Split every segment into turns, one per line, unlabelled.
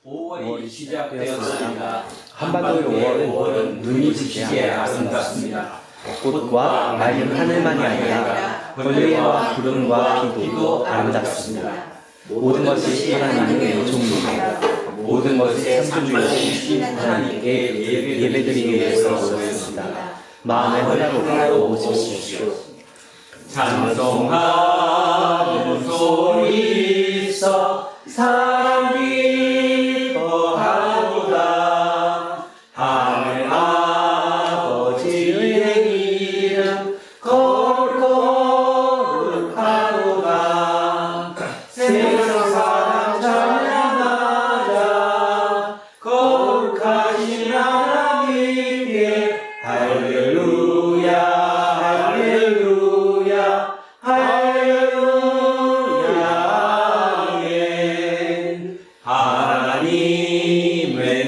5월이 시작되었습니다.
한반도의 5월은 눈이 지게 아름답습니다. 꽃과 맑은 하늘만이 아니라 벌레와 구름과 비도 아름답습니다. 모든 것이 하나님의 요청입니다. 모든 것이 창조주이신 하나님께 예배드리기 위해서 모였습니다. 마음의 허락으로 오십시오.
찬송하는 소리 있어 사랑 기뻐하도다. 하늘 아버지의 이름 거룩하도다. 세상 사람 찬양하자. 거룩하신 하나님께 할렐루야 할렐루야 할렐루야 아멘. 하나님의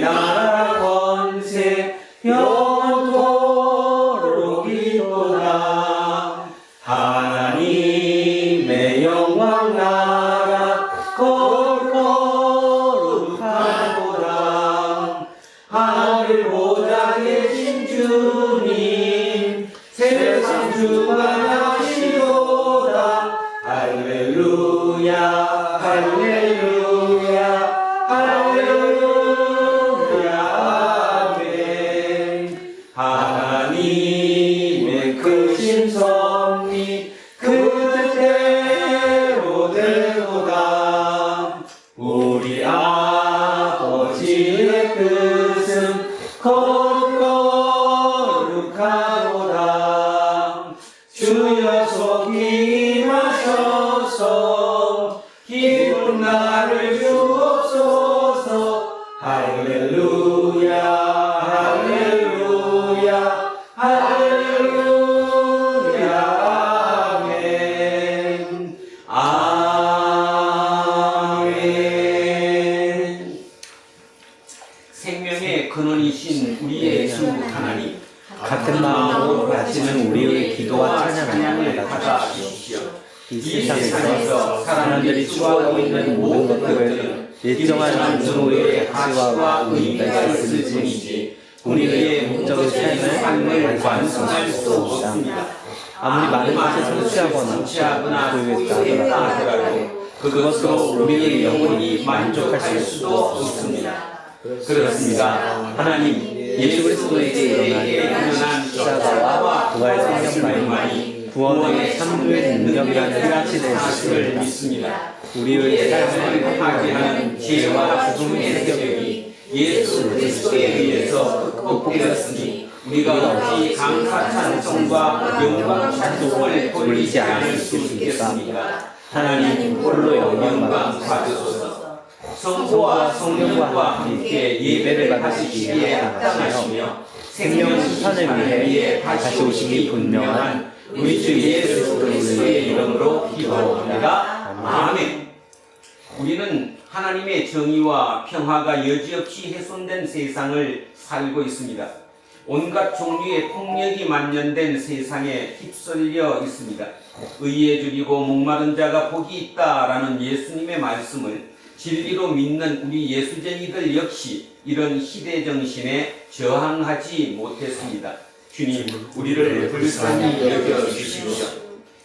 나라 권세 영원토록 있도다. 하나님의 영광 나라 거룩하도다. 하늘 보좌에 계신 주님 세상 주관하시도다. 할렐루야 할렐루야 할렐루야 아멘. 하나님의 크신 섭리 그 뜻대로 되도다. 우리 아버지의 뜻은 거룩하도다. 주여 속히 임하셔서 기쁜 날을 주옵소서. 할렐루야 할렐루야 할렐루야 아멘. 아멘. 생명의 근원이신 우리의 주 하나님,
같은 마음으로 바치는 우리의 기도와 찬양을
받아주십시오.
이 세상에서 사람들이 추구하고 있는 모든 것들을 일정한 분노의 가치와 의미가 있을 뿐이지 우리의 목적의 삶을 완성할 수 없습니다. 아무리 많은 것을 성취하거나 소유했다 하더라도 그것으로 우리의 영혼이 만족할 수도 없습니다. 그렇습니다. 하나님, 예수 그리스도에게 일어난 십자가와 부활 생명만이 구원의 참조의 능력이라는 사실을 믿습니다. 우리의 삶을 파괴하는 죄와 죽음의 세력이 예수 그리스도에 의해서 극복되었으니 우리가 어찌 감사 찬송과 영광 찬송을 돌리지 않을 수 있겠습니까? 하나님 홀로 영광 받으소서. 성부와 성령과 함께 예배를 받으시기에 합당하시며 생명 심판을 위해 다시 오시기 분명한 우리 주 예수 그리스도의 이름으로 기도합니다. 아멘. 우리는 하나님의 정의와 평화가 여지없이 훼손된 세상을 살고 있습니다. 온갖 종류의 폭력이 만연된 세상에 휩쓸려 있습니다. 의에 줄이고 목마른 자가 복이 있다라는 예수님의 말씀을 진리로 믿는 우리 예수쟁이들 역시 이런 시대 정신에 저항하지 못했습니다. 주님, 우리를 불쌍히 여겨주십시오.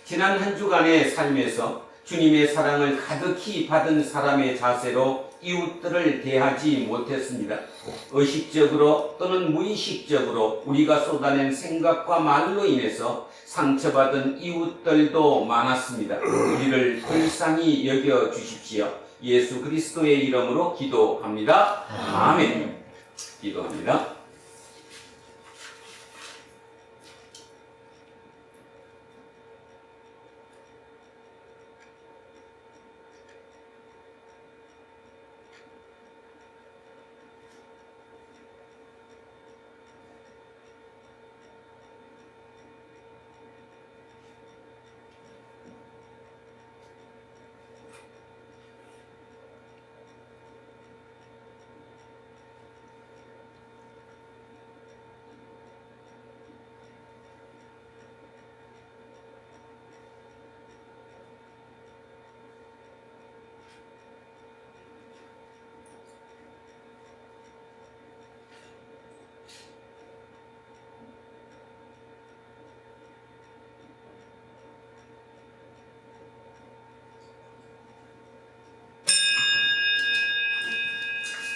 지난 한 주간의 삶에서 주님의 사랑을 가득히 받은 사람의 자세로 이웃들을 대하지 못했습니다. 의식적으로 또는 무의식적으로 우리가 쏟아낸 생각과 말로 인해서 상처받은 이웃들도 많았습니다. 우리를 불쌍히 여겨주십시오. 예수 그리스도의 이름으로 기도합니다. 아멘. 기도합니다.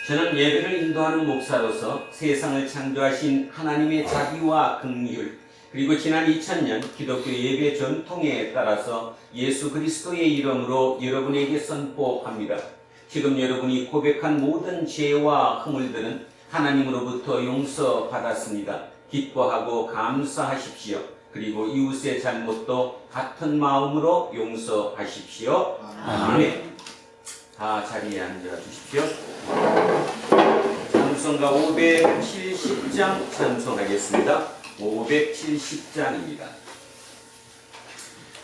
저는 예배를 인도하는 목사로서 세상을 창조하신 하나님의 자비와 긍휼, 그리고 지난 2000년 기독교 예배 전통에 따라서 예수 그리스도의 이름으로 여러분에게 선포합니다. 지금 여러분이 고백한 모든 죄와 허물들은 하나님으로부터 용서받았습니다. 기뻐하고 감사하십시오. 그리고 이웃의 잘못도 같은 마음으로 용서하십시오. 아멘. 다 자리에 앉아 주십시오. 찬송가 570장 찬송하겠습니다. 570장입니다.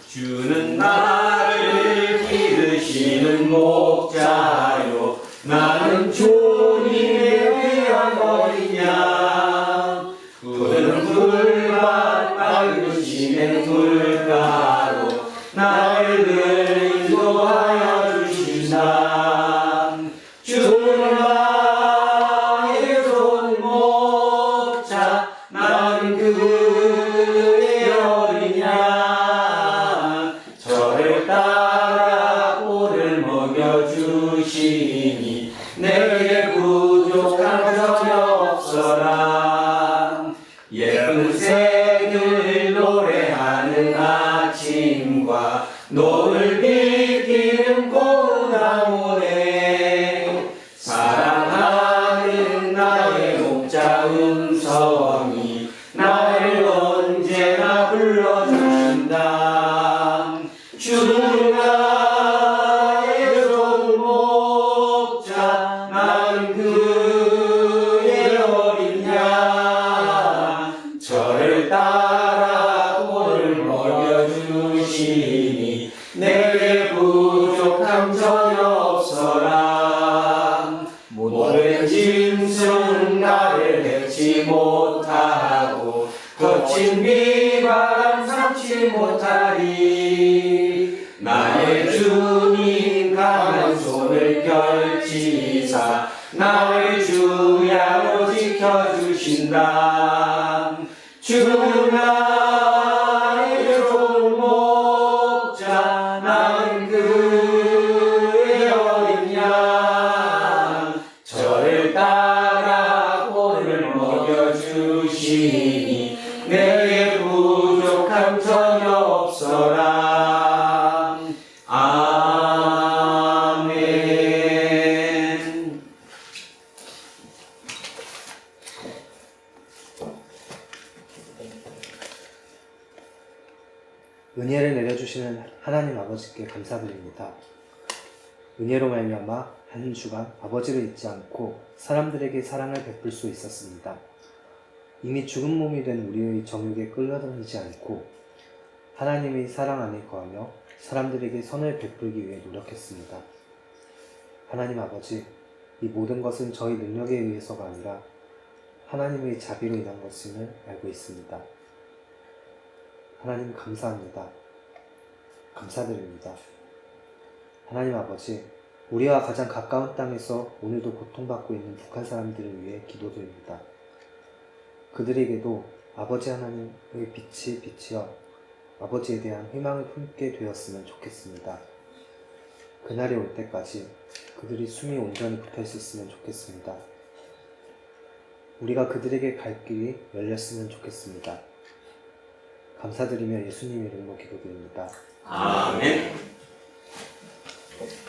주는 나를 기르시는 목자요, 나는 주님의 귀한 어린 양. 그는 풀밭 맑으시는 풀가루, 나를 늘 인도하여 주신다. 주는 나의 손목자, 나는 그의 어린 양. 저를 따라 꼴을 먹여주시니 내게 부족한 것이 없어라. 예쁜 새들 노래하는 아침과 노을 비키는 고운 나무네. 사랑하는 나의 목자 음성이 나를 언제나 불러주신다. 주는 나의 손목자, 나는 그의 어린 양. 저를 따라 꼴을 먹여주시니 내게 부족함 전혀 없어라. 모든 짐승 나를 해치 못하고 거친 비바람 삼지 못하리. 나의 주님 강한 손을 펼치사 나를 주야로 지켜주신다. 주는 나의 손목자, 나는 그의 어린 양. 저를 따라 꼴을 먹여주시니 내게 부족함 전혀 없어라. 아멘.
은혜를 내려주시는 하나님 아버지께 감사드립니다. 은혜로 말미암아 한 주간 아버지를 잊지 않고 사람들에게 사랑을 베풀 수 있었습니다. 이미 죽은 몸이 된 우리의 정욕에 끌려다니지 않고 하나님의 사랑 안에 거하며 사람들에게 선을 베풀기 위해 노력했습니다. 하나님 아버지, 이 모든 것은 저희 능력에 의해서가 아니라 하나님의 자비로 인한 것임을 알고 있습니다. 하나님 감사합니다. 감사드립니다. 하나님 아버지, 우리와 가장 가까운 땅에서 오늘도 고통받고 있는 북한 사람들을 위해 기도드립니다. 그들에게도 아버지 하나님의 빛이 비치어 아버지에 대한 희망을 품게 되었으면 좋겠습니다. 그날이 올 때까지 그들이 숨이 온전히 붙어 있었으면 좋겠습니다. 우리가 그들에게 갈 길이 열렸으면 좋겠습니다. 감사드리며 예수님 이름으로 기도드립니다.
아멘.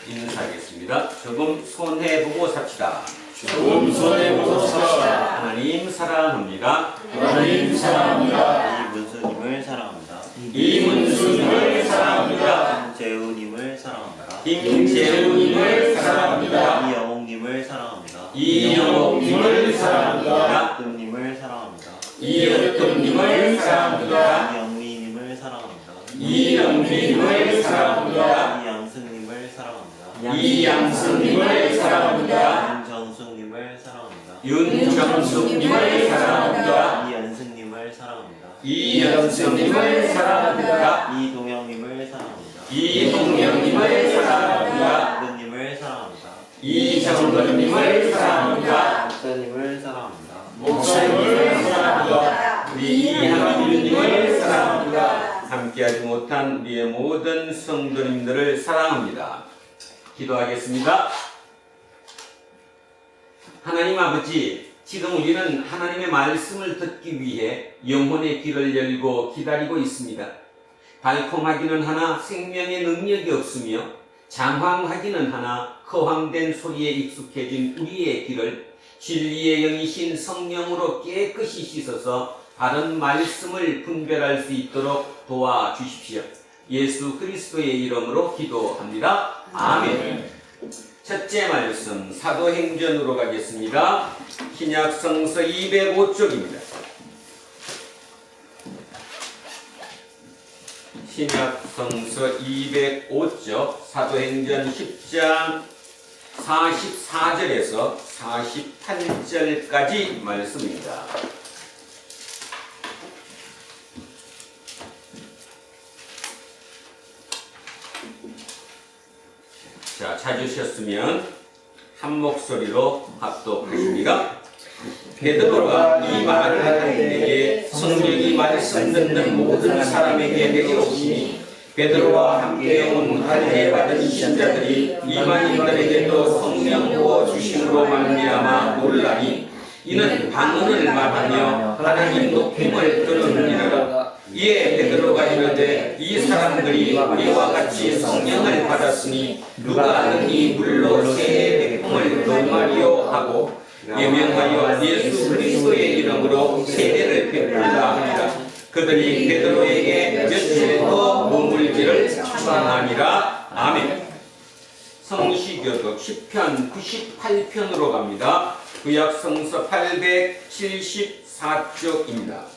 인사하겠습니다. 조금 손해보고 삽시다.
조금 손해보고 삽시다.
하나님 사랑합니다.
하나님 사랑합니다.
이문수님을 사랑합니다.
이문수님을 사랑합니다.
김재우님을 사랑합니다.
김재우님을 사랑합니다.
이영옥님을 사랑합니다.
이영옥님을 사랑합니다.
이은금님을 사랑합니다.
이은금님을 사랑합니다.
이영미님을 사랑합니다.
이영미님을 사랑합니다.
이양승님을 사랑합니다.
이양승님을 사랑합니다.
윤정숙님을 사랑합니다.
윤정숙님을 사랑합니다.
이연승님을 사랑합니다.
이연승님을 사랑합니다.
이동영님을 사랑합니다.
이동영님을 사랑합니다.
이정근님을 사랑합니다.
이정근님을 사랑합니다.
목사님을 사랑합니다.
목사님을 사랑합니다. 우리 이하민님을 사랑합니다. 함께하지 못한 우리의 모든 성도님들을 사랑합니다. 기도하겠습니다. 하나님 아버지, 지금 우리는 하나님의 말씀을 듣기 위해 영혼의 귀를 열고 기다리고 있습니다. 달콤하기는 하나 생명의 능력이 없으며 장황하기는 하나 허황된 소리에 익숙해진 우리의 귀를 진리의 영이신 성령으로 깨끗이 씻어서 바른 말씀을 분별할 수 있도록 도와주십시오. 예수 그리스도의 이름으로 기도합니다. 아멘. 첫째 말씀 사도행전으로 가겠습니다. 신약성서 205쪽입니다. 신약성서 205쪽 사도행전 10장 44절에서 48절까지 말씀입니다. 자, 찾으셨으면 한 목소리로 합독하십니다. 베드로가 이 말을 할 때에 성령이 말씀 듣는 모든 사람에게 내려오시니 베드로와 함께 온 할례 받은 신자들이 이만인들에게도 성령 부어 주심으로 말미암아 놀라니 이는 방언을 말하며 하나님 높임을 들으느니라. 이에 베드로가 이르되 이 사람들이 우리와 같이 성령을 받았으니 누가 능히 물로 세례 백풍을 넘하리요 하고 예명하여 예수 그리스도의 이름으로 세례를 베풀라 하니라. 그들이 베드로에게 며칠 더 머물기를 축원하니라. 아멘. 성시교독 10편 98편으로 갑니다. 구약성서 874쪽입니다.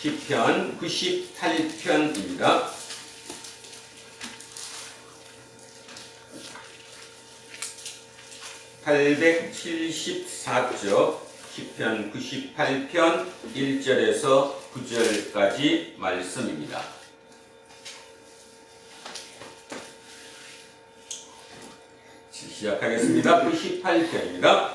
10편 98편입니다. (874쪽) 10편 98편 1절에서 9절까지 말씀입니다. 시작하겠습니다. 98편입니다.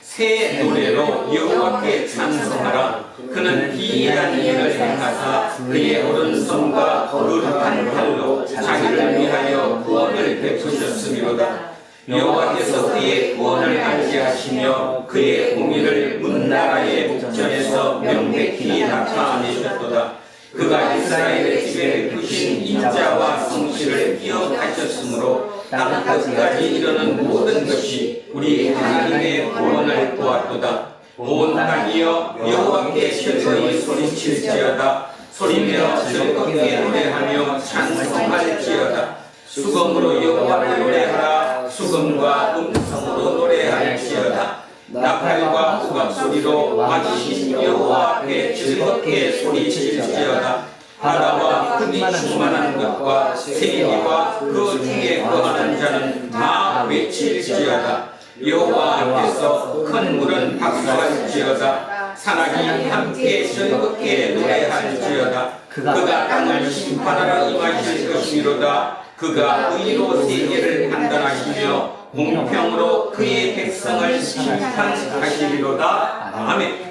새 노래로 여호와께 찬송하라. 그는 기이한 일을 행하사 그의 오른손과 거룩한 팔로 자기를 위하여 구원을 베푸셨음이로다. 여호와께서 그의 구원을 안지하시며 그의 공의를 문나라의 목전에서 명백히 나타내셨도다. 그가 이스라엘의 집에 베푸신 인자와 성실을 기억하셨으므로 땅 끝까지 이르는 모든 것이 우리 하나님의 구원을 보았도다. 온 땅이여 여호와께 즐거이 소리칠지어다. 소리며 즐겁게 노래하며 찬송할지어다. 수금으로 여호와를 노래하라. 수금과 음성으로 노래할지어다. 나팔과 후각 소리로 왕이신 여호와 앞에 즐겁게 소리칠지어다. 바다와 흙이 충만한 것과 세계와 그 중에 거하는 자는 다 외칠지어다. 여호와 앞에서 큰 물은 박수할지어다. 산악이 함께 즐겁게 노래할지어다. 그가 땅을 심판하러 임하실 것이미로다. 그가 의로 세계를 판단하시며 공평으로 그의 백성을 심판하시리로다. 아멘.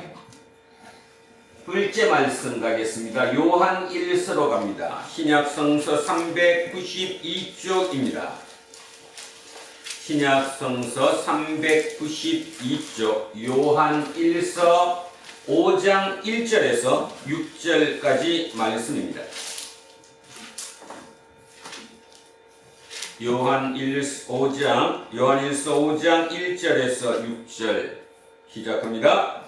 둘째 말씀 가겠습니다. 요한 1서로 갑니다. 신약성서 392쪽입니다. 신약성서 392쪽 요한 1서 5장 1절에서 6절까지 말씀입니다. 요한 1서 5장 1절에서 6절 시작합니다.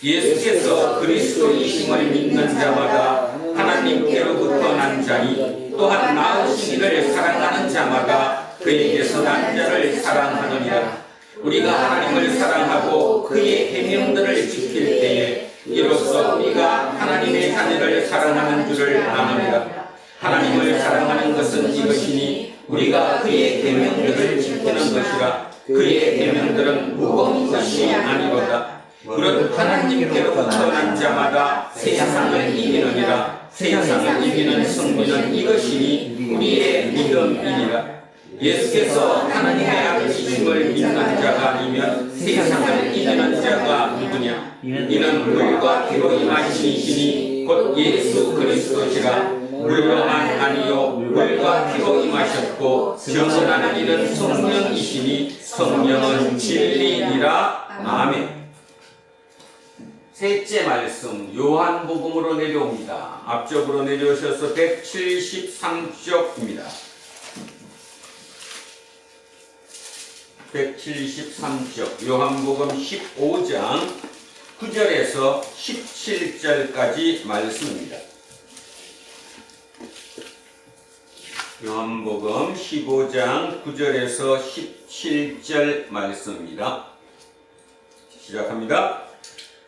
예수께서 그리스도이심을 믿는 자마다 하나님께로부터 난 자니 또한 낳으신 이를 사랑하는 자마다 그에게서 난 자를 사랑하느니라. 우리가 하나님을 사랑하고 그의 계명들을 지킬 때에 이로써 우리가 하나님의 자녀를 사랑하는 줄을 아느니라. 하나님을 사랑하는 것은 이것이니 우리가 그의 계명들을 지키는 것이라. 그의 계명들은 무거운 것이 아니로다. 그런 하나님께로부터 난 자마다 세상을 이기느니라. 세상을 이기는 승리는 이것이니 우리의 믿음이니라. 예수께서 하나님의 아들이심을 믿는 자가 아니면 세상을 이기는 자가 누구냐? 이는 물과 피로 임하신 이시니 곧 예수 그리스도시라. 물로만 아니요 물과 피로 임하셨고 증언하는 이는 성령이시니 성령은 진리니라. 아멘. 셋째 말씀 요한복음으로 내려옵니다. 앞쪽으로 내려오셔서 173쪽입니다. 173쪽 요한복음 15장 9절에서 17절까지 말씀입니다. 요한복음 15장 9절에서 17절 말씀입니다. 시작합니다.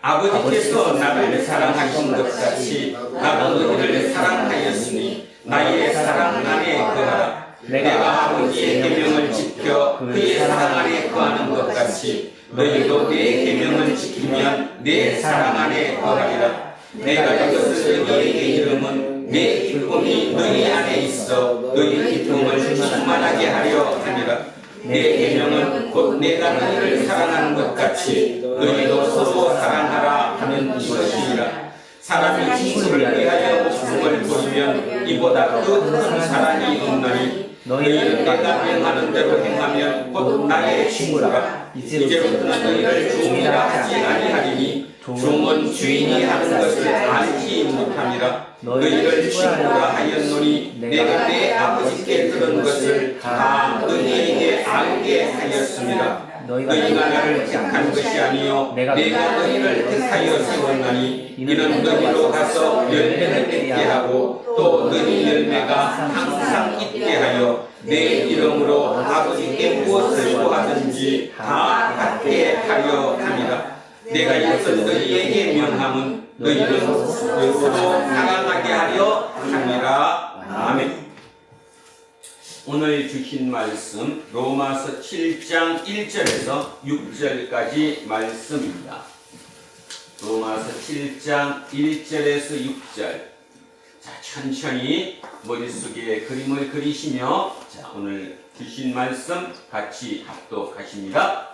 아버지께서 나를 사랑하신 것 같이 나도 너희를 사랑하였으니 나의 사랑 안에 거하라. 내가 아버지의 계명을 지켜 그의 사랑 안에 거하는 것 같이 너희도 내 계명을 지키면 내 사랑 안에 거하리라. 내가 이것을 너희에게 이름은 내 기쁨이 너희 안에 있어 너희 기쁨을 충만하게 하려 함이라. 내 계명은 곧 내가 너희를 사랑하는 것 같이 너희도 서로 사랑하라 하는 이것이니라. 사람이 친구를 위하여 목숨을 버리면 이보다 더 큰 사랑이 없나니 너희는 내가 명하는 대로 행하면 곧 나의 친구라. 이제부터는 너희를 종이라 하지 아니하리니 종은 주인이 하는 것을 알지 못함이라. 너희를 친구라 하였노니 내가 내 아버지께 들은 것을 다 너희에게 알게 하였습니다. 너희가 나를 택한 것이 아니요 내가 너희를 택하여 세웠나니 이는 너희로 가서 열매를 맺게 하고 또 너희 열매가 항상 있게 하여 내 이름으로 아버지께 무엇을 구하든지 다 받게 하려 함이라. 내가 이것을 너희에게 명함은 너희는 스스로 사랑하게 하려 함이라. 아멘. 오늘 주신 말씀 로마서 7장 1절에서 6절까지 말씀입니다. 로마서 7장 1절에서 6절. 자, 천천히 머릿속에 그림을 그리시며 자, 오늘 주신 말씀 같이 합독하십니다.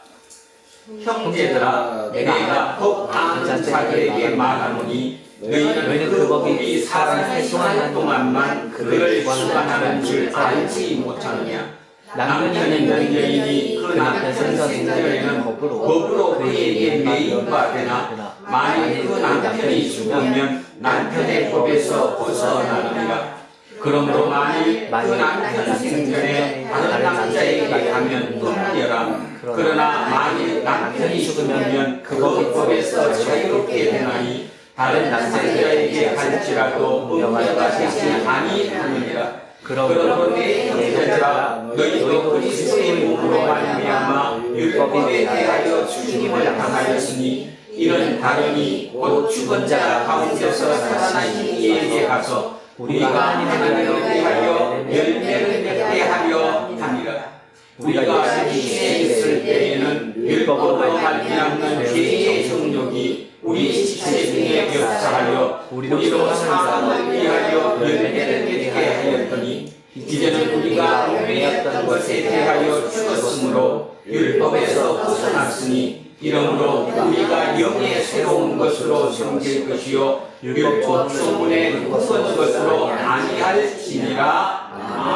형제들아, 내가 법 아는 자들에게 말하노니 너희는 그 법이 사람의 동안 동안만 그를 주관하는 줄 알지 못하느냐. 남편이 여인이 그 남편 생전에는 법으로 그에게 매입바 되나 만일 그 남편이 죽으면 남편의 법에서 벗어나느니라. 그러므로 만일 그 남편 생전에 다른 남자에게 가면 끊으려라. 그러나 만일 남편이 죽으면 그 법에서 자유롭게 되나니 다른 남자에게 갈지라도 문제가 되지 아니하느니라. 그러므로 내 형제들아, 너희도 그리스도의 몸으로 말미암아 율법에 대하여 죽임을 당하였으니 이는 다르니 곧 죽은 자 가운데서 살아나신 이에게 가서 우리가 하나님을 위하여 열매를 맺게 하려 함이라. 우리가 시신에 있을 때에는 율법으로 말미암는 죄의 정욕이 우리 시체 중에 역사하여 우리로 사망을 위하여 열매를 맺게 하였더니 이제는 우리가 운명이었던 것에 대하여 죽었으므로 율법에서 벗어났으니 이러므로 우리가 영의 새로운 것으로 섬길 것이요 율법 소문의 묵은 것으로 아니할지니라.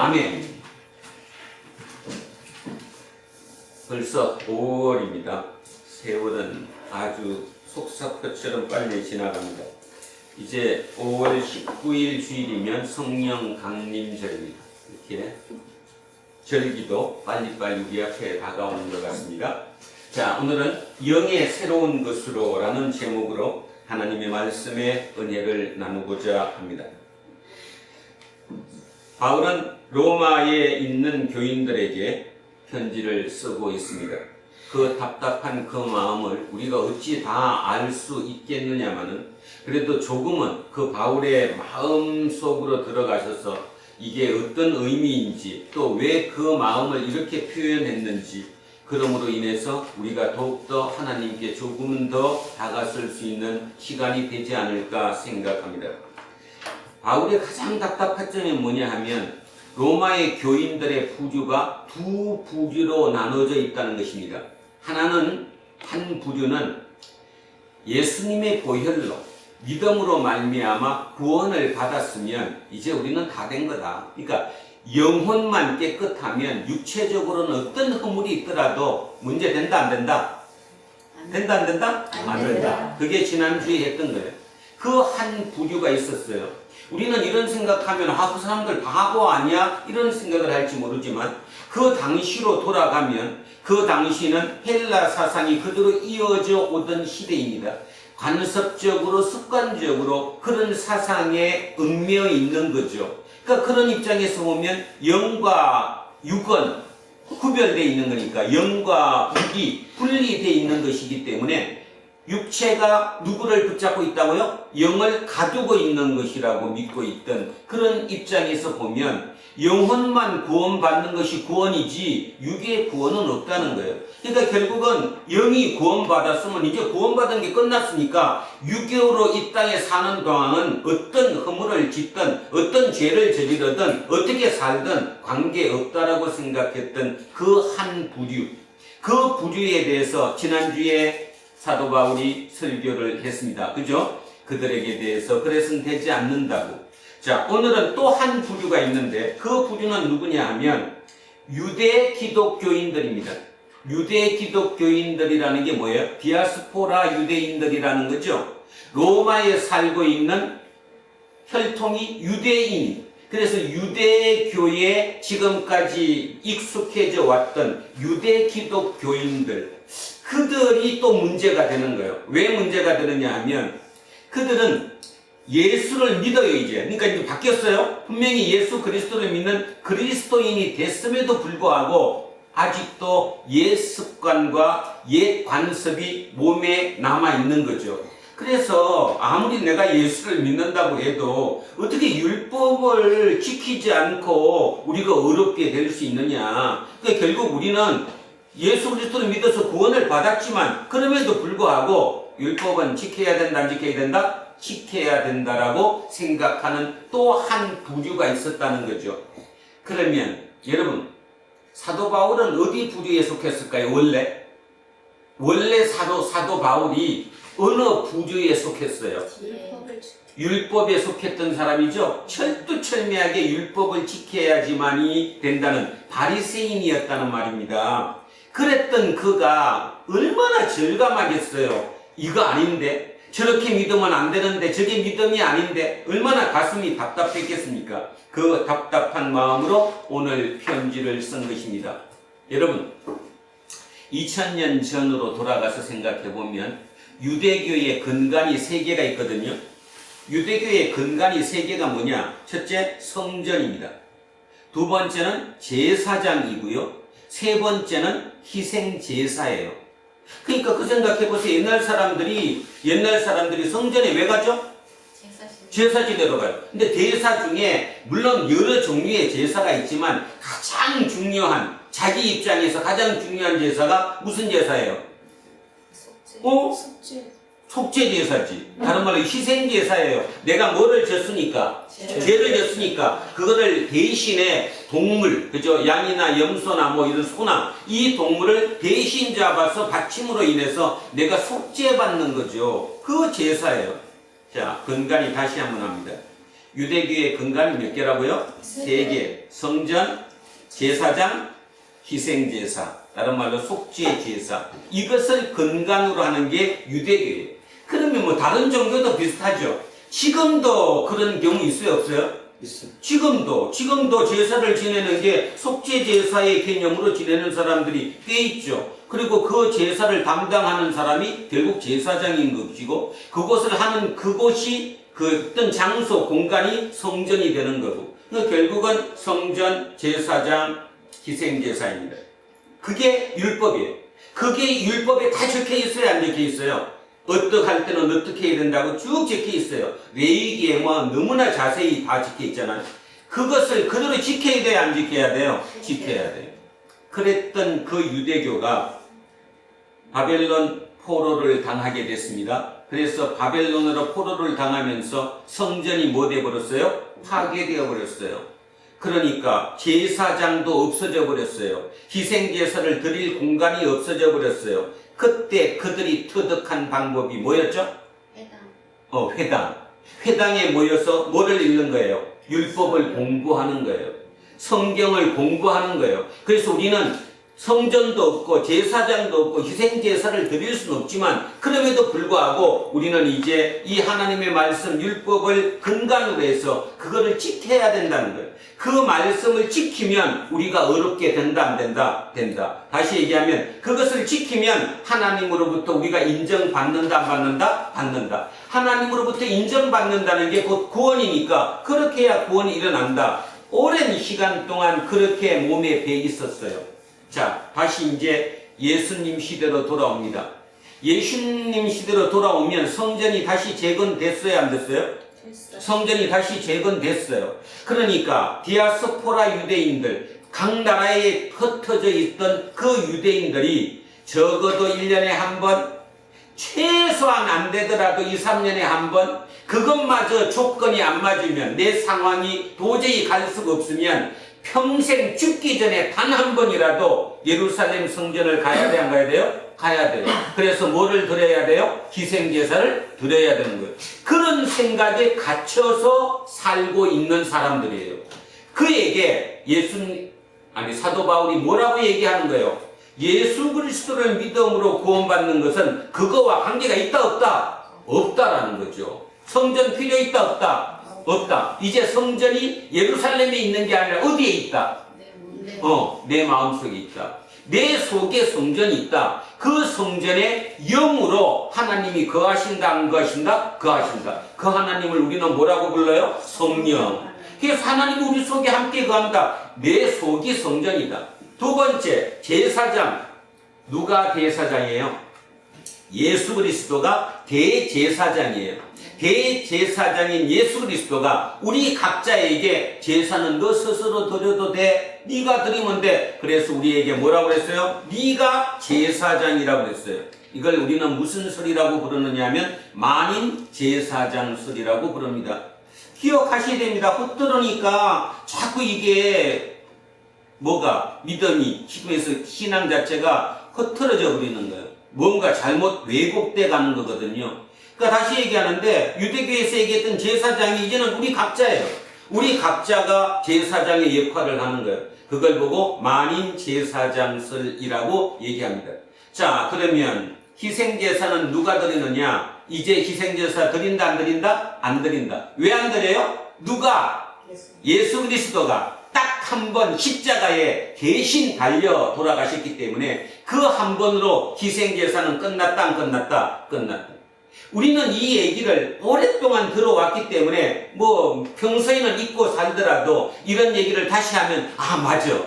아멘. 벌써 5월입니다. 세월은 아주 속사포처럼 빨리 지나갑니다. 이제 5월 19일 주일이면 성령 강림절입니다. 이렇게 절기도 빨리빨리 우리 앞에 다가오는 것 같습니다. 자, 오늘은 영의 새로운 것으로 라는 제목으로 하나님의 말씀의 은혜를 나누고자 합니다. 바울은 로마에 있는 교인들에게 편지를 쓰고 있습니다. 그 답답한 그 마음을 우리가 어찌 다 알 수 있겠느냐마는 그래도 조금은 그 바울의 마음 속으로 들어가셔서 이게 어떤 의미인지 또 왜 그 마음을 이렇게 표현했는지 그러므로 인해서 우리가 더욱더 하나님께 조금은 더 다가설 수 있는 시간이 되지 않을까 생각합니다. 바울의 가장 답답한 점이 뭐냐 하면 로마의 교인들의 부류가 두 부류로 나눠져 있다는 것입니다. 하나는 한 부류는 예수님의 보혈로 믿음으로 말미암아 구원을 받았으면 이제 우리는 다 된 거다. 그러니까 영혼만 깨끗하면 육체적으로는 어떤 허물이 있더라도 문제 된다 안 된다? 된다 안 된다? 안 된다. 그게 지난주에 했던 거예요. 그 한 부류가 있었어요. 우리는 이런 생각하면 그 사람들 바보 아니야? 이런 생각을 할지 모르지만 그 당시로 돌아가면 그 당시는 헬라 사상이 그대로 이어져 오던 시대입니다. 관습적으로 습관적으로 그런 사상에 얽매여 있는 거죠. 그러니까 그런 입장에서 보면 영과 육은 구별되어 있는 거니까 영과 육이 분리되어 있는 것이기 때문에 육체가 누구를 붙잡고 있다고요? 영을 가두고 있는 것이라고 믿고 있던 그런 입장에서 보면 영혼만 구원받는 것이 구원이지 육의 구원은 없다는 거예요. 그러니까 결국은 영이 구원받았으면 이제 구원받은 게 끝났으니까 육으로 이 땅에 사는 동안은 어떤 허물을 짓든 어떤 죄를 저지르든 어떻게 살든 관계없다라고 생각했던 그 한 부류, 그 부류에 대해서 지난주에 사도 바울이 설교를 했습니다. 그죠? 그들에게 대해서 그래서는 되지 않는다고. 자, 오늘은 또 한 부류가 있는데 그 부류는 누구냐 하면 유대 기독교인들입니다. 유대 기독교인들이라는 게 뭐예요? 디아스포라 유대인들이라는 거죠. 로마에 살고 있는 혈통이 유대인. 그래서 유대교에 지금까지 익숙해져 왔던 유대 기독교인들, 그들이 또 문제가 되는 거예요. 왜 문제가 되느냐 하면 그들은 예수를 믿어요 이제. 그러니까 이제 바뀌었어요. 분명히 예수 그리스도를 믿는 그리스도인이 됐음에도 불구하고 아직도 옛 습관과 옛 관습이 몸에 남아있는 거죠. 그래서 아무리 내가 예수를 믿는다고 해도 어떻게 율법을 지키지 않고 우리가 어렵게 될 수 있느냐. 그러니까 결국 우리는 예수 그리스도를 믿어서 구원을 받았지만 그럼에도 불구하고 율법은 지켜야 된다 안 지켜야 된다? 지켜야 된다라고 생각하는 또 한 부류가 있었다는 거죠. 그러면 여러분 사도 바울은 어디 부류에 속했을까요? 원래 사도 바울이 어느 부류에 속했어요? 율법에 속했던 사람이죠. 철두철미하게 율법을 지켜야지만이 된다는 바리새인이었다는 말입니다. 그랬던 그가 얼마나 절감하겠어요. 이거 아닌데, 저렇게 믿으면 안 되는데, 저게 믿음이 아닌데 얼마나 가슴이 답답했겠습니까? 그 답답한 마음으로 오늘 편지를 쓴 것입니다. 여러분 2000년 전으로 돌아가서 생각해보면 유대교의 근간이 3개가 있거든요. 유대교의 근간이 3개가 뭐냐? 첫째, 성전입니다. 두 번째는 제사장이고요. 세 번째는 희생제사예요. 그러니까 그 생각해보세요. 옛날 사람들이 성전에 왜 가죠? 제사지대로 가요. 근데 제사 중에 물론 여러 종류의 제사가 있지만 가장 중요한, 자기 입장에서 가장 중요한 제사가 무슨 제사예요? 속죄 제사지. 다른 말로 희생 제사예요. 내가 뭐를 졌으니까, 죄를 졌으니까 그거를 대신에 동물, 그죠? 양이나 염소나 뭐 이런 소나 이 동물을 대신 잡아서 바침으로 인해서 내가 속죄받는 거죠. 그 제사예요. 자, 근간이 다시 한번 합니다. 유대교의 근간이 몇 개라고요? 3개. 성전, 제사장, 희생제사. 다른 말로 속죄제사. 이것을 근간으로 하는 게 유대교예요. 그러면 뭐 다른 종교도 비슷하죠. 지금도 그런 경우 있어요, 없어요?
있어요.
지금도 제사를 지내는 게 속죄제사의 개념으로 지내는 사람들이 꽤 있죠. 그리고 그 제사를 담당하는 사람이 결국 제사장인 것이고, 그것을 하는 그곳이 그 어떤 장소, 공간이 성전이 되는 거고, 그러니까 결국은 성전, 제사장, 희생제사입니다. 그게 율법이에요. 그게 율법에 다 적혀 있어요, 안 적혀 있어요? 어떻게 할 때는 어떻게 해야 된다고 쭉 적혀 있어요. 레위기에 뭐 너무나 자세히 다 적혀 있잖아요. 그것을 그대로 지켜야 돼요, 안 지켜야 돼요? 지켜야 돼요. 그랬던 그 유대교가 바벨론 포로를 당하게 됐습니다. 그래서 바벨론으로 포로를 당하면서 성전이 뭐 되어버렸어요? 파괴되어 버렸어요. 그러니까 제사장도 없어져 버렸어요. 희생제사를 드릴 공간이 없어져 버렸어요. 그때 그들이 터득한 방법이 뭐였죠? 회당. 회당에 모여서 뭐를 읽는 거예요? 율법을 공부하는 거예요. 성경을 공부하는 거예요. 그래서 우리는 성전도 없고 제사장도 없고 희생제사를 드릴 수는 없지만 그럼에도 불구하고 우리는 이제 이 하나님의 말씀 율법을 근간으로 해서 그거를 지켜야 된다는 거예요. 그 말씀을 지키면 우리가 어렵게 된다 안 된다? 된다. 다시 얘기하면 그것을 지키면 하나님으로부터 우리가 인정받는다 안 받는다? 받는다. 하나님으로부터 인정받는다는 게 곧 구원이니까 그렇게 해야 구원이 일어난다. 오랜 시간 동안 그렇게 몸에 배 있었어요. 자, 다시 이제 예수님 시대로 돌아옵니다. 예수님 시대로 돌아오면 성전이 다시 재건됐어요, 안 됐어요? 성전이 다시 재건됐어요. 그러니까 디아스포라 유대인들, 각 나라에 흩어져 있던 그 유대인들이 적어도 1년에 한 번, 최소한 안 되더라도 2, 3년에 한 번, 그것마저 조건이 안 맞으면 내 상황이 도저히 갈 수가 없으면 평생 죽기 전에 단 한 번이라도 예루살렘 성전을 가야 돼, 안 가야 돼요? 가야 돼요. 그래서 뭐를 드려야 돼요? 희생제사를 드려야 되는 거예요. 그런 생각에 갇혀서 살고 있는 사람들이에요. 그에게 사도 바울이 뭐라고 얘기하는 거예요? 예수 그리스도를 믿음으로 구원받는 것은 그거와 관계가 있다 없다? 없다라는 거죠. 성전 필요 있다 없다? 없다. 이제 성전이 예루살렘에 있는 게 아니라 어디에 있다? 내 마음속에 있다. 내 속에 성전이 있다. 그 성전에 영으로 하나님이 거하신다 안 거하신다? 거하신다. 그 하나님을 우리는 뭐라고 불러요? 성령. 그래서 하나님이 우리 속에 함께 거한다. 내 속이 성전이다. 두 번째, 제사장. 누가 대사장이에요? 예수 그리스도가 대제사장이에요. 대제사장인 예수 그리스도가 우리 각자에게 제사는 너 스스로 드려도 돼. 네가 드리면 돼. 그래서 우리에게 뭐라고 그랬어요? 네가 제사장이라고 그랬어요. 이걸 우리는 무슨 설이라고 부르느냐 하면 만인 제사장 설이라고 부릅니다. 기억하셔야 됩니다. 헛들으니까 자꾸 이게 믿음이 지금에서 신앙 자체가 흩어져 버리는 거예요. 뭔가 잘못 왜곡돼 가는 거거든요. 그러니까 다시 얘기하는데 유대교에서 얘기했던 제사장이 이제는 우리 각자예요. 우리 각자가 제사장의 역할을 하는 거예요. 그걸 보고 만인 제사장설이라고 얘기합니다. 자, 그러면 희생제사는 누가 드리느냐? 이제 희생제사 드린다 안 드린다? 안 드린다. 왜 안 드려요? 누가? 예수 그리스도가 딱 한 번 십자가에 대신 달려 돌아가셨기 때문에 그 한 번으로 희생제사는 끝났다 안 끝났다? 끝났다. 우리는 이 얘기를 오랫동안 들어왔기 때문에 평소에는 잊고 살더라도 이런 얘기를 다시 하면 맞아.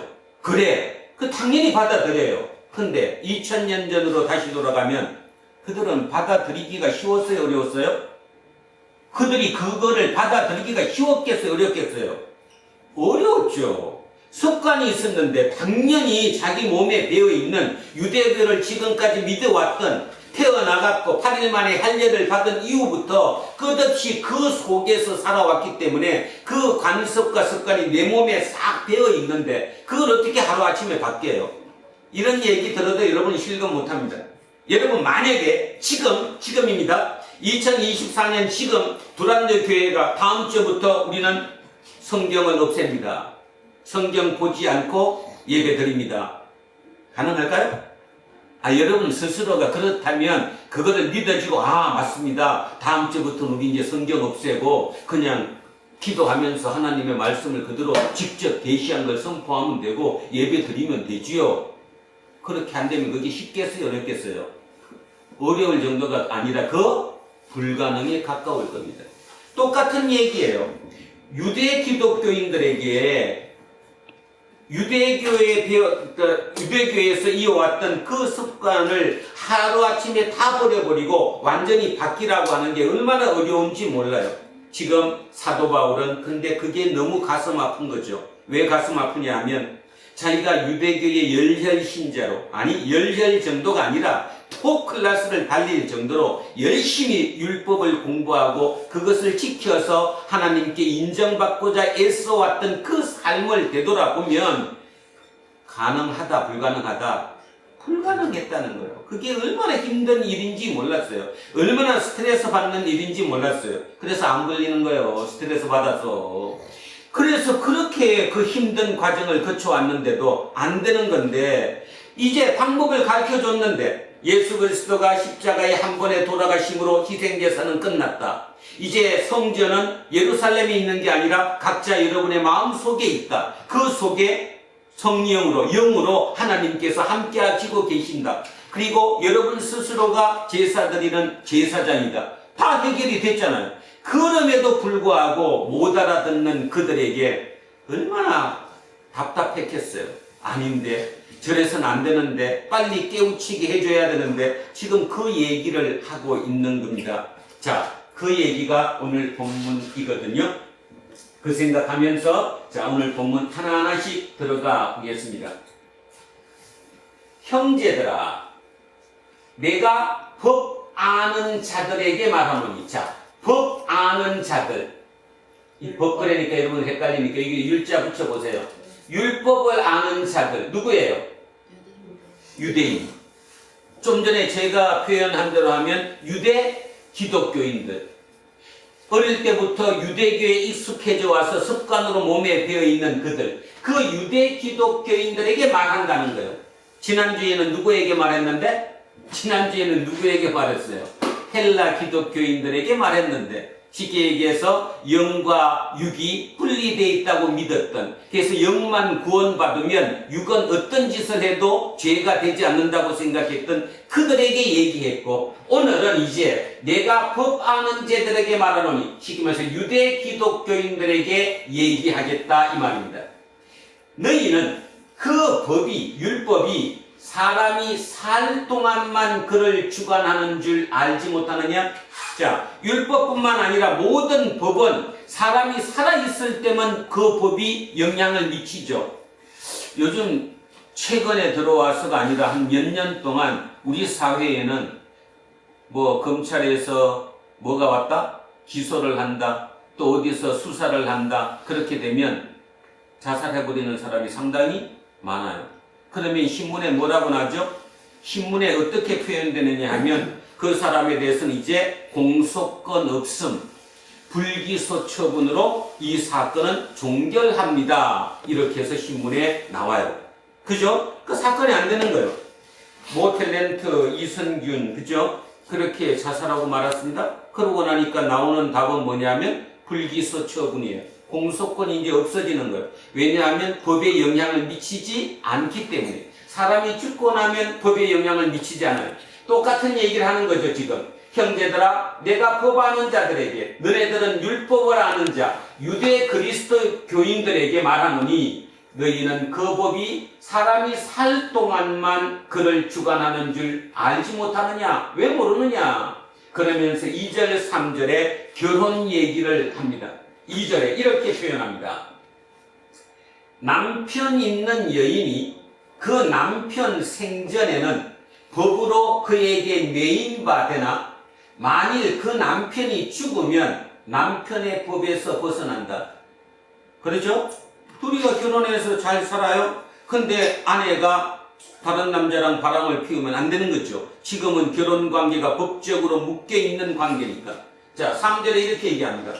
그래. 당연히 받아들여요. 근데 2000년 전으로 다시 돌아가면 그들은 받아들이기가 쉬웠어요? 어려웠어요? 그들이 그거를 받아들이기가 쉬웠겠어요? 어렵겠어요? 어려웠죠. 습관이 있었는데 당연히 자기 몸에 배어있는 유대교를 지금까지 믿어왔던 태어나갔고 8일 만에 할례를 받은 이후부터 끝없이 그 속에서 살아왔기 때문에 그 관습과 습관이 내 몸에 싹 배어있는데 그걸 어떻게 하루아침에 바뀌어요? 이런 얘기 들어도 여러분 실감 못합니다. 여러분 만약에 지금입니다. 2024년 지금 두란노 교회가 다음 주부터 우리는 성경을 없앱니다. 성경 보지 않고 예배 드립니다. 가능할까요? 여러분 스스로가 그렇다면 그거를 믿어지고 맞습니다. 다음 주부터 우리 이제 성경 없애고 그냥 기도하면서 하나님의 말씀을 그대로 직접 계시한 걸 선포하면 되고 예배 드리면 되지요. 그렇게 안 되면 그게 쉽겠어요? 어렵겠어요? 어려울 정도가 아니라 불가능에 가까울 겁니다. 똑같은 얘기예요. 유대 기독교인들에게 유대교에서 이어왔던 그 습관을 하루아침에 다 버려버리고 완전히 바뀌라고 하는 게 얼마나 어려운지 몰라요. 지금 사도 바울은 근데 그게 너무 가슴 아픈 거죠. 왜 가슴 아프냐 하면 자기가 유대교의 열혈 신자로 열혈 정도가 아니라 톱 클래스를 달릴 정도로 열심히 율법을 공부하고 그것을 지켜서 하나님께 인정받고자 애써왔던 그 삶을 되돌아보면 가능하다 불가능하다? 불가능했다는 거예요. 그게 얼마나 힘든 일인지 몰랐어요. 얼마나 스트레스 받는 일인지 몰랐어요. 그래서 안 걸리는 거예요. 스트레스 받아서. 그래서 그렇게 그 힘든 과정을 거쳐왔는데도 안 되는 건데, 이제 방법을 가르쳐 줬는데, 예수 그리스도가 십자가에 한 번에 돌아가심으로 희생제사는 끝났다. 이제 성전은 예루살렘에 있는 게 아니라 각자 여러분의 마음 속에 있다. 그 속에 성령으로, 영으로 하나님께서 함께 하시고 계신다. 그리고 여러분 스스로가 제사 드리는 제사장이다. 다 해결이 됐잖아요. 그럼에도 불구하고 못 알아듣는 그들에게 얼마나 답답했겠어요. 아닌데, 저래서는 안 되는데, 빨리 깨우치게 해줘야 되는데, 지금 그 얘기를 하고 있는 겁니다. 자, 그 얘기가 오늘 본문이거든요. 그 생각하면서 자, 오늘 본문 하나하나씩 들어가 보겠습니다. 형제들아, 내가 법 아는 자들에게 말하노니. 자, 법 아는 자들. 이 법 그러니까 여러분 헷갈리니까 이게 율자 붙여보세요. 율법을 아는 자들 누구예요? 유대인. 좀 전에 제가 표현한 대로 하면 유대 기독교인들. 어릴 때부터 유대교에 익숙해져 와서 습관으로 몸에 배어있는 그들, 그 유대 기독교인들에게 말한다는 거예요. 지난주에는 누구에게 말했는데? 지난주에는 누구에게 말했어요? 헬라 기독교인들에게 말했는데, 쉽게 얘기해서 영과 육이 분리되어 있다고 믿었던, 그래서 영만 구원받으면 육은 어떤 짓을 해도 죄가 되지 않는다고 생각했던 그들에게 얘기했고, 오늘은 이제 내가 법 아는 자들에게 말하노니, 쉽게 말해서 유대 기독교인들에게 얘기하겠다 이 말입니다. 너희는 그 법이, 율법이 사람이 살 동안만 그를 주관하는 줄 알지 못하느냐? 자, 율법뿐만 아니라 모든 법은 사람이 살아있을 때만 그 법이 영향을 미치죠. 요즘 최근에 들어와서가 아니라 한 몇 년 동안 우리 사회에는 뭐 검찰에서 뭐가 왔다? 기소를 한다. 또 어디서 수사를 한다. 그렇게 되면 자살해버리는 사람이 상당히 많아요. 그러면 신문에 뭐라고 나죠? 신문에 어떻게 표현되느냐 하면 그 사람에 대해서는 이제 공소권 없음, 불기소 처분으로 이 사건은 종결합니다. 이렇게 해서 신문에 나와요. 그죠? 그 사건이 안 되는 거예요. 모텔렌트 이선균, 그죠? 그렇게 자살하고 말았습니다. 그러고 나니까 나오는 답은 뭐냐면 불기소 처분이에요. 공소권이 이제 없어지는 거예요. 왜냐하면 법에 영향을 미치지 않기 때문에. 사람이 죽고 나면 법에 영향을 미치지 않아요. 똑같은 얘기를 하는 거죠, 지금. 형제들아, 내가 법 아는 자들에게, 너네들은 율법을 아는 자, 유대 그리스도 교인들에게 말하노니, 너희는 그 법이 사람이 살 동안만 그를 주관하는 줄 알지 못하느냐? 왜 모르느냐? 그러면서 2절, 3절에 결혼 얘기를 합니다. 2절에 이렇게 표현합니다. 남편 있는 여인이 그 남편 생전에는 법으로 그에게 매인바 되나 만일 그 남편이 죽으면 남편의 법에서 벗어난다. 그렇죠? 둘이가 결혼해서 잘 살아요. 근데 아내가 다른 남자랑 바람을 피우면 안 되는 거죠. 지금은 결혼관계가 법적으로 묶여있는 관계니까. 자, 3절에 이렇게 얘기합니다.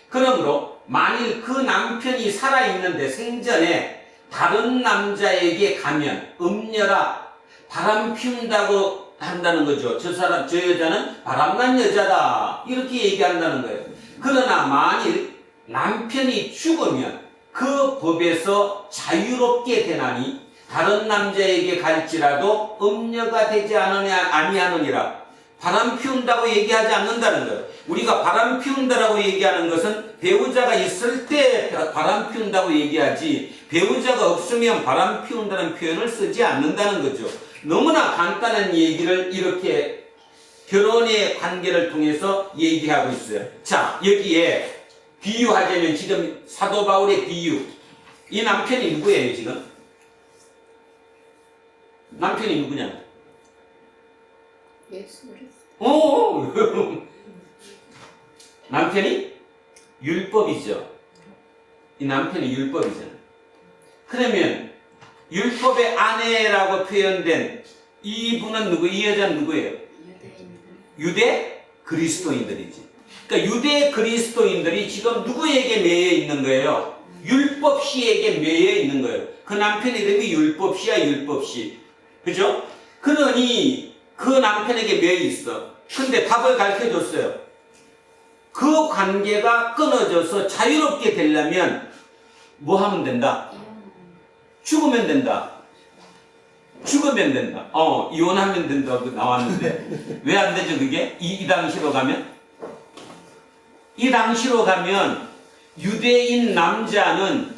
그러므로 만일 그 남편이 살아있는데 생전에 다른 남자에게 가면 음녀라 바람 피운다고 한다는 거죠. 저 여자는 바람난 여자다 이렇게 얘기한다는 거예요. 그러나 만일 남편이 죽으면 그 법에서 자유롭게 되나니 다른 남자에게 갈지라도 음녀가 되지 아니하느니라. 바람 피운다고 얘기하지 않는다는 거예요. 우리가 바람 피운다라고 얘기하는 것은 배우자가 있을 때 바람 피운다고 얘기하지, 배우자가 없으면 바람 피운다는 표현을 쓰지 않는다는 거죠. 너무나 간단한 얘기를 이렇게 결혼의 관계를 통해서 얘기하고 있어요. 자, 여기에 비유하자면 지금 사도 바울의 비유. 이 남편이 누구예요, 지금? 남편이 누구냐?
예수 그리스도.
오! 남편이 율법이죠. 이 남편이 율법이잖아요. 그러면 율법의 아내라고 표현된 이분은 누구? 이 여자는 누구예요? 유대 그리스도인들이지. 그러니까 유대 그리스도인들이 지금 누구에게 매여 있는 거예요? 율법시에게 매여 있는 거예요. 그 남편 이름이 율법시야, 율법시. 그죠? 그러니 그 남편에게 매여 있어. 근데 답을 가르쳐 줬어요. 그 관계가 끊어져서 자유롭게 되려면 뭐 하면 된다? 죽으면 된다. 죽으면 된다. 이혼하면 된다고 나왔는데 왜 안 되죠 그게? 이 당시로 가면? 이 당시로 가면 유대인 남자는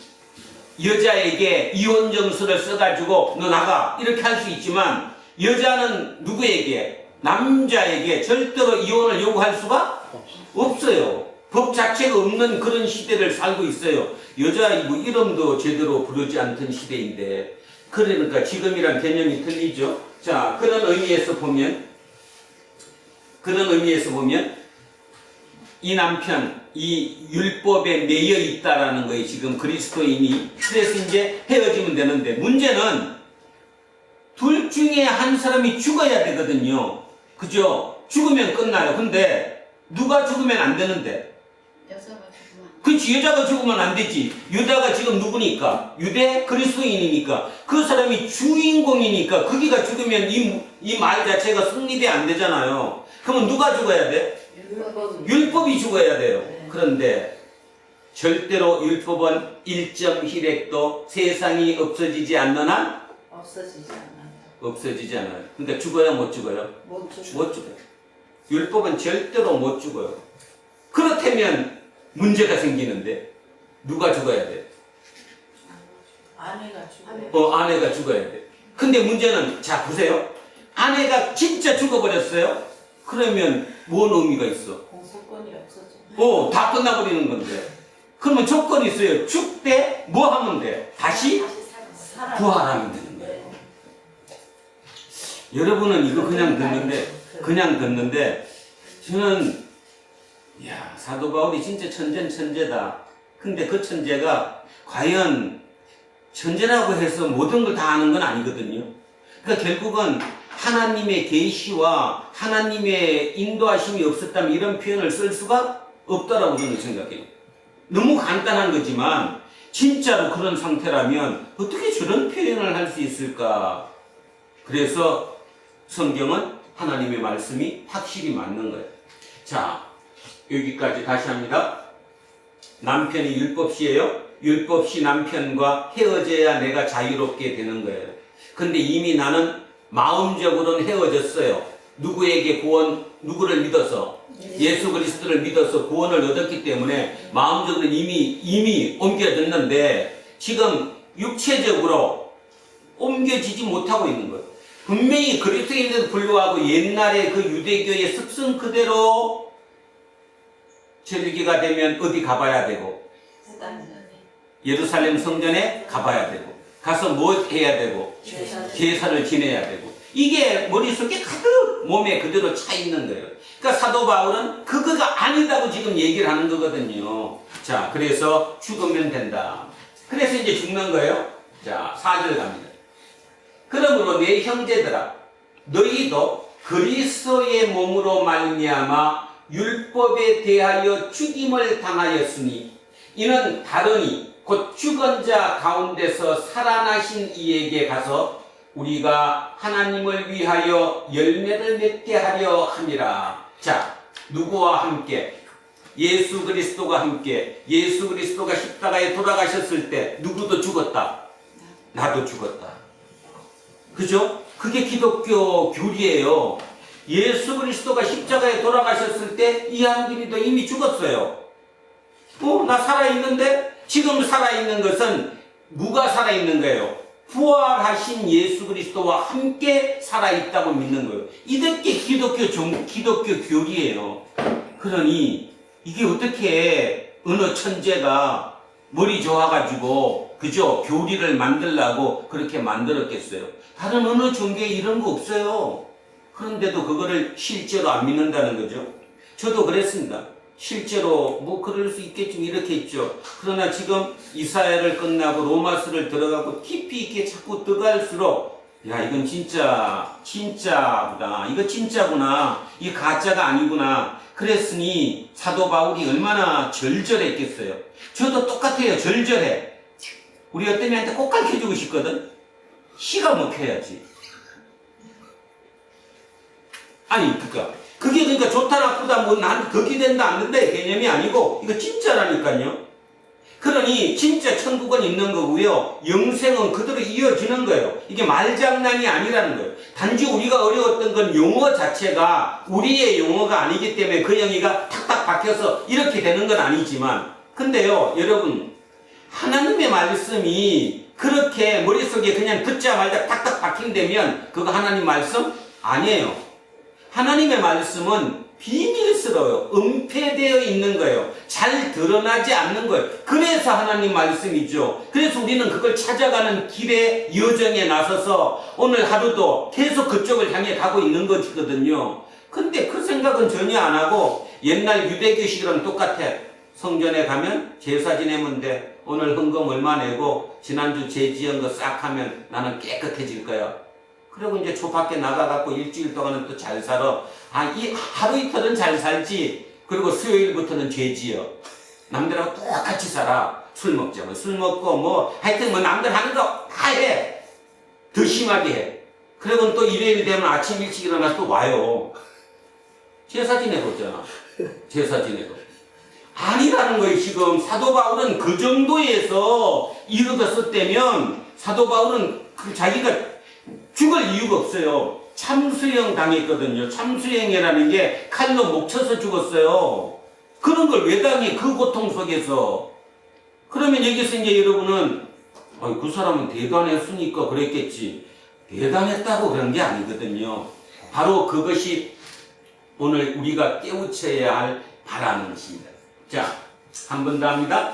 여자에게 이혼 정서를 써가지고 너 나가 이렇게 할 수 있지만 여자는 누구에게? 남자에게 절대로 이혼을 요구할 수가 없어요. 법 자체가 없는 그런 시대를 살고 있어요. 여자 뭐 이름도 제대로 부르지 않던 시대인데 그러니까 지금이랑 개념이 틀리죠. 자, 그런 의미에서 보면 이 남편, 이 율법에 매여 있다라는 거예요. 지금 그리스도인이. 그래서 이제 헤어지면 되는데 문제는 둘 중에 한 사람이 죽어야 되거든요. 그죠? 죽으면 끝나요. 근데 누가 죽으면 안 되는데?
여자가 죽으면
그렇지. 여자가 죽으면 안 되지. 여자가 지금 누구니까? 유대 그리스도인이니까. 그 사람이 주인공이니까 거기가 죽으면 이 말 자체가 성립이 안 되잖아요. 그러면 누가 죽어야 돼? 율법이 죽어야 돼요. 그런데 절대로 율법은 일점 희렉도 세상이 없어지지 않는 한
없어지지 않아요.
없어지지 않아요. 그러니까 죽어야 못 죽어요?
못 죽어요.
못 죽어요. 율법은 절대로 못 죽어요. 그렇다면 문제가 생기는데 누가 죽어야 돼?
아내가 죽어요.
아내가 죽어야 돼. 근데 문제는 자 보세요. 아내가 진짜 죽어버렸어요? 그러면 뭔 의미가 있어?
공소권이 없어져.
다 끝나버리는 건데. 그러면 조건이 있어요. 죽되 뭐 하면 돼? 다시
살아.
부활하면 되는 거예요. 여러분은 이거 그냥 듣는데 저는 야 사도 바울이 진짜 천재는 천재다. 근데 그 천재가 과연 천재라고 해서 모든 걸 다 아는 건 아니거든요. 그러니까 결국은 하나님의 계시와 하나님의 인도하심이 없었다면 이런 표현을 쓸 수가 없다라고 저는 생각해요. 너무 간단한 거지만 진짜로 그런 상태라면 어떻게 저런 표현을 할 수 있을까? 그래서 성경은 하나님의 말씀이 확실히 맞는 거예요. 자, 여기까지 다시 합니다. 남편이 율법시예요. 율법시 남편과 헤어져야 내가 자유롭게 되는 거예요. 근데 이미 나는 마음적으로는 헤어졌어요. 누구를 믿어서 예수 그리스도를 믿어서 구원을 얻었기 때문에 마음적으로는 이미 옮겨졌는데 지금 육체적으로 옮겨지지 못하고 있는 거예요. 분명히 그리스도인데도 불구하고 옛날에 그 유대교의 습성 그대로 절기가 되면 어디 가봐야 되고 예루살렘 성전에 가봐야 되고 가서 뭐 해야 되고 제사를 지내야 되고 이게 머릿속에 가득 몸에 그대로 차 있는 거예요. 그러니까 사도 바울은 그거가 아니다고 지금 얘기를 하는 거거든요. 자, 그래서 죽으면 된다. 그래서 이제 죽는 거예요. 자, 4절 갑니다. 그러므로 내 형제들아 너희도 그리스도의 몸으로 말미암아 율법에 대하여 죽임을 당하였으니 이는 다르니 곧 죽은 자 가운데서 살아나신 이에게 가서 우리가 하나님을 위하여 열매를 맺게 하려 함이라. 자, 누구와 함께? 예수 그리스도가 함께. 예수 그리스도가 십자가에 돌아가셨을 때 누구도 죽었다. 나도 죽었다. 그죠? 그게 기독교 교리예요. 예수 그리스도가 십자가에 돌아가셨을 때 이한길이도 이미 죽었어요. 나 살아있는데? 지금 살아있는 것은 누가 살아있는 거예요? 부활하신 예수 그리스도와 함께 살아있다고 믿는 거예요. 이게 기독교 교리예요. 그러니 이게 어떻게 어느 천재가 머리 좋아가지고 그죠? 교리를 만들라고 그렇게 만들었겠어요. 다른 어느 종교에 이런 거 없어요. 그런데도 그거를 실제로 안 믿는다는 거죠. 저도 그랬습니다. 실제로 뭐 그럴 수 있겠지만 이렇게 있죠. 그러나 지금 이사야를 끝나고 로마서를 들어가고 깊이 있게 자꾸 들어갈수록 야, 이건 진짜구나. 이거 진짜구나. 이게 가짜가 아니구나. 그랬으니 사도 바울이 얼마나 절절했겠어요. 저도 똑같아요. 절절해. 우리 어떤 애한테 꼭 가르쳐주고 싶거든. 시가 먹혀야지. 아니, 그게 그러니까 좋다 나쁘다 뭐 난 덕이 된다 안 된다 개념이 아니고 이거 진짜라니까요. 그러니 진짜 천국은 있는 거고요. 영생은 그대로 이어지는 거예요. 이게 말장난이 아니라는 거예요. 단지 우리가 어려웠던 건 용어 자체가 우리의 용어가 아니기 때문에 그 영이가 탁탁 박혀서 이렇게 되는 건 아니지만, 근데요, 여러분, 하나님의 말씀이 그렇게 머릿속에 그냥 듣자마자 탁탁 박힌다면 그거 하나님 말씀 아니에요. 하나님의 말씀은 비밀스러워요. 은폐되어 있는 거예요. 잘 드러나지 않는 거예요. 그래서 하나님 말씀이죠. 그래서 우리는 그걸 찾아가는 길의 여정에 나서서 오늘 하루도 계속 그쪽을 향해 가고 있는 것이거든요. 근데 그 생각은 전혀 안 하고 옛날 유대교식이랑 똑같아. 성전에 가면 제사 지내면 돼. 오늘 헌금 얼마 내고 지난주 제 지은 거 싹 하면 나는 깨끗해질 거야. 그리고 이제 저 밖에 나가갖고 일주일 동안은 또 잘 살아. 이 하루 이틀은 잘 살지. 그리고 수요일부터는 죄 지어. 남들하고 똑같이 살아. 술 먹자면 술 먹고 뭐 하여튼 뭐 남들 하는 거 다 해. 더 심하게 해. 그리고 또 일요일 되면 아침 일찍 일어나서 또 와요. 제사 지내고. 아니라는 거예요. 지금 사도 바울은 그 정도에서 이르렀었다면 사도 바울은 자기가 죽을 이유가 없어요. 참수형 당했거든요. 참수형이라는 게 칼로 목 쳐서 죽었어요. 그런 걸 왜 당해? 그 고통 속에서. 그러면 여기서 이제 여러분은 그 사람은 대단했으니까 그랬겠지. 대단했다고 그런 게 아니거든요. 바로 그것이 오늘 우리가 깨우쳐야 할 바라는 것입니다. 자, 한 번 더 합니다.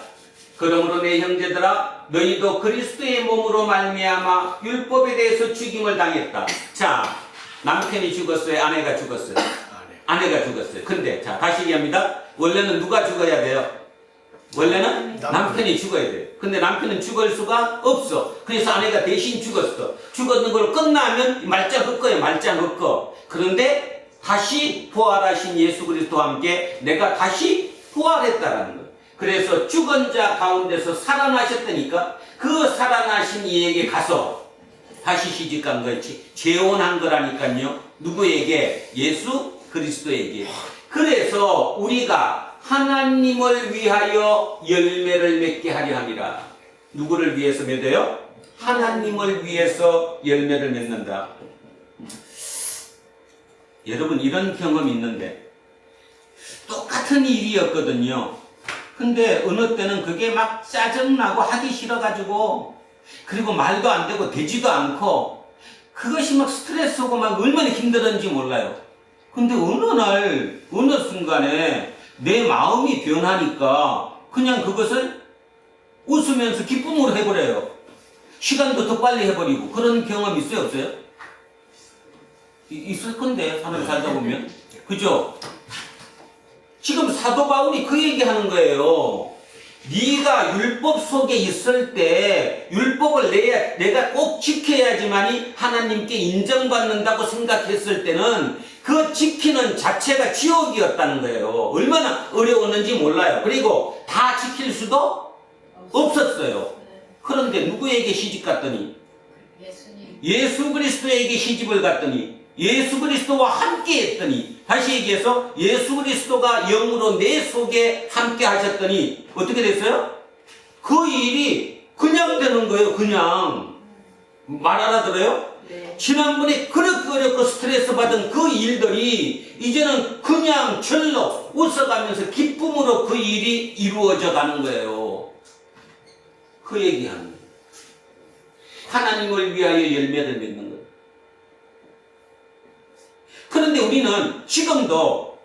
그러므로 내 형제들아, 너희도 그리스도의 몸으로 말미암아 율법에 대해서 죽임을 당했다. 자, 남편이 죽었어요? 아내가 죽었어요? 아내가 죽었어요. 근데 자, 다시 얘기합니다. 원래는 누가 죽어야 돼요? 원래는 남편이 죽어야 돼요. 근데 남편은 죽을 수가 없어. 그래서 아내가 대신 죽었어. 죽었는 걸 끝나면 말짱 헛거예요. 말짱 헛거. 그런데 다시 부활하신 예수 그리스도와 함께 내가 다시 부활했다라는 거예요. 그래서 죽은 자 가운데서 살아나셨다니까 그 살아나신 이에게 가서 다시 시집간 거예요. 재혼한 거라니까요. 누구에게? 예수 그리스도에게. 그래서 우리가 하나님을 위하여 열매를 맺게 하려 함이라. 누구를 위해서 맺어요? 하나님을 위해서 열매를 맺는다. 여러분, 이런 경험이 있는데 똑같은 일이었거든요. 근데 어느 때는 그게 막 짜증나고 하기 싫어가지고, 그리고 말도 안 되고 되지도 않고 그것이 막 스트레스고 막 얼마나 힘들었는지 몰라요. 근데 어느 날 어느 순간에 내 마음이 변하니까 그냥 그것을 웃으면서 기쁨으로 해버려요. 시간도 더 빨리 해버리고. 그런 경험 있어요? 없어요? 있을 건데 사람 살다 보면. 그죠? 지금 사도 바울이 그 얘기하는 거예요. 네가 율법 속에 있을 때 율법을 내가 꼭 지켜야지만이 하나님께 인정받는다고 생각했을 때는 그 지키는 자체가 지옥이었다는 거예요. 얼마나 어려웠는지 몰라요. 그리고 다 지킬 수도 없었어요. 그런데 누구에게 시집 갔더니? 예수 그리스도에게 시집을 갔더니 예수 그리스도와 함께 했더니, 다시 얘기해서 예수 그리스도가 영으로 내 속에 함께 하셨더니 어떻게 됐어요? 그 일이 그냥 되는 거예요. 그냥. 말 알아들어요?
네.
지난번에 그렇게 어렵고 스트레스 받은 그 일들이 이제는 그냥 절로 웃어가면서 기쁨으로 그 일이 이루어져 가는 거예요. 그 얘기하는 거예요. 하나님을 위하여 열매를 맺는 거예요. 그런데 우리는 지금도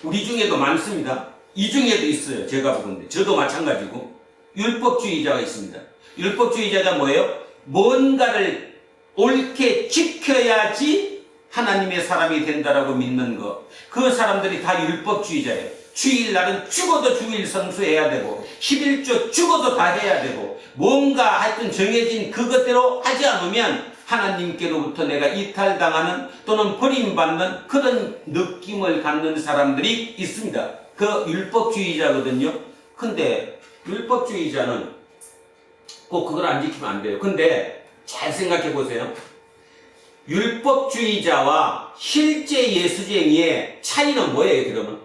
우리 중에도 많습니다. 이 중에도 있어요. 제가 보건데 저도 마찬가지고 율법주의자가 있습니다. 율법주의자가 뭐예요? 뭔가를 옳게 지켜야지 하나님의 사람이 된다라고 믿는 거. 그 사람들이 다 율법주의자예요. 주일날은 죽어도 주일 성수해야 되고 11조 죽어도 다 해야 되고 뭔가 하여튼 정해진 그것대로 하지 않으면 하나님께로부터 내가 이탈당하는 또는 버림받는 그런 느낌을 갖는 사람들이 있습니다. 그 율법주의자거든요. 근데 율법주의자는 꼭 그걸 안 지키면 안 돼요. 근데 잘 생각해 보세요. 율법주의자와 실제 예수쟁이의 차이는 뭐예요, 그러면?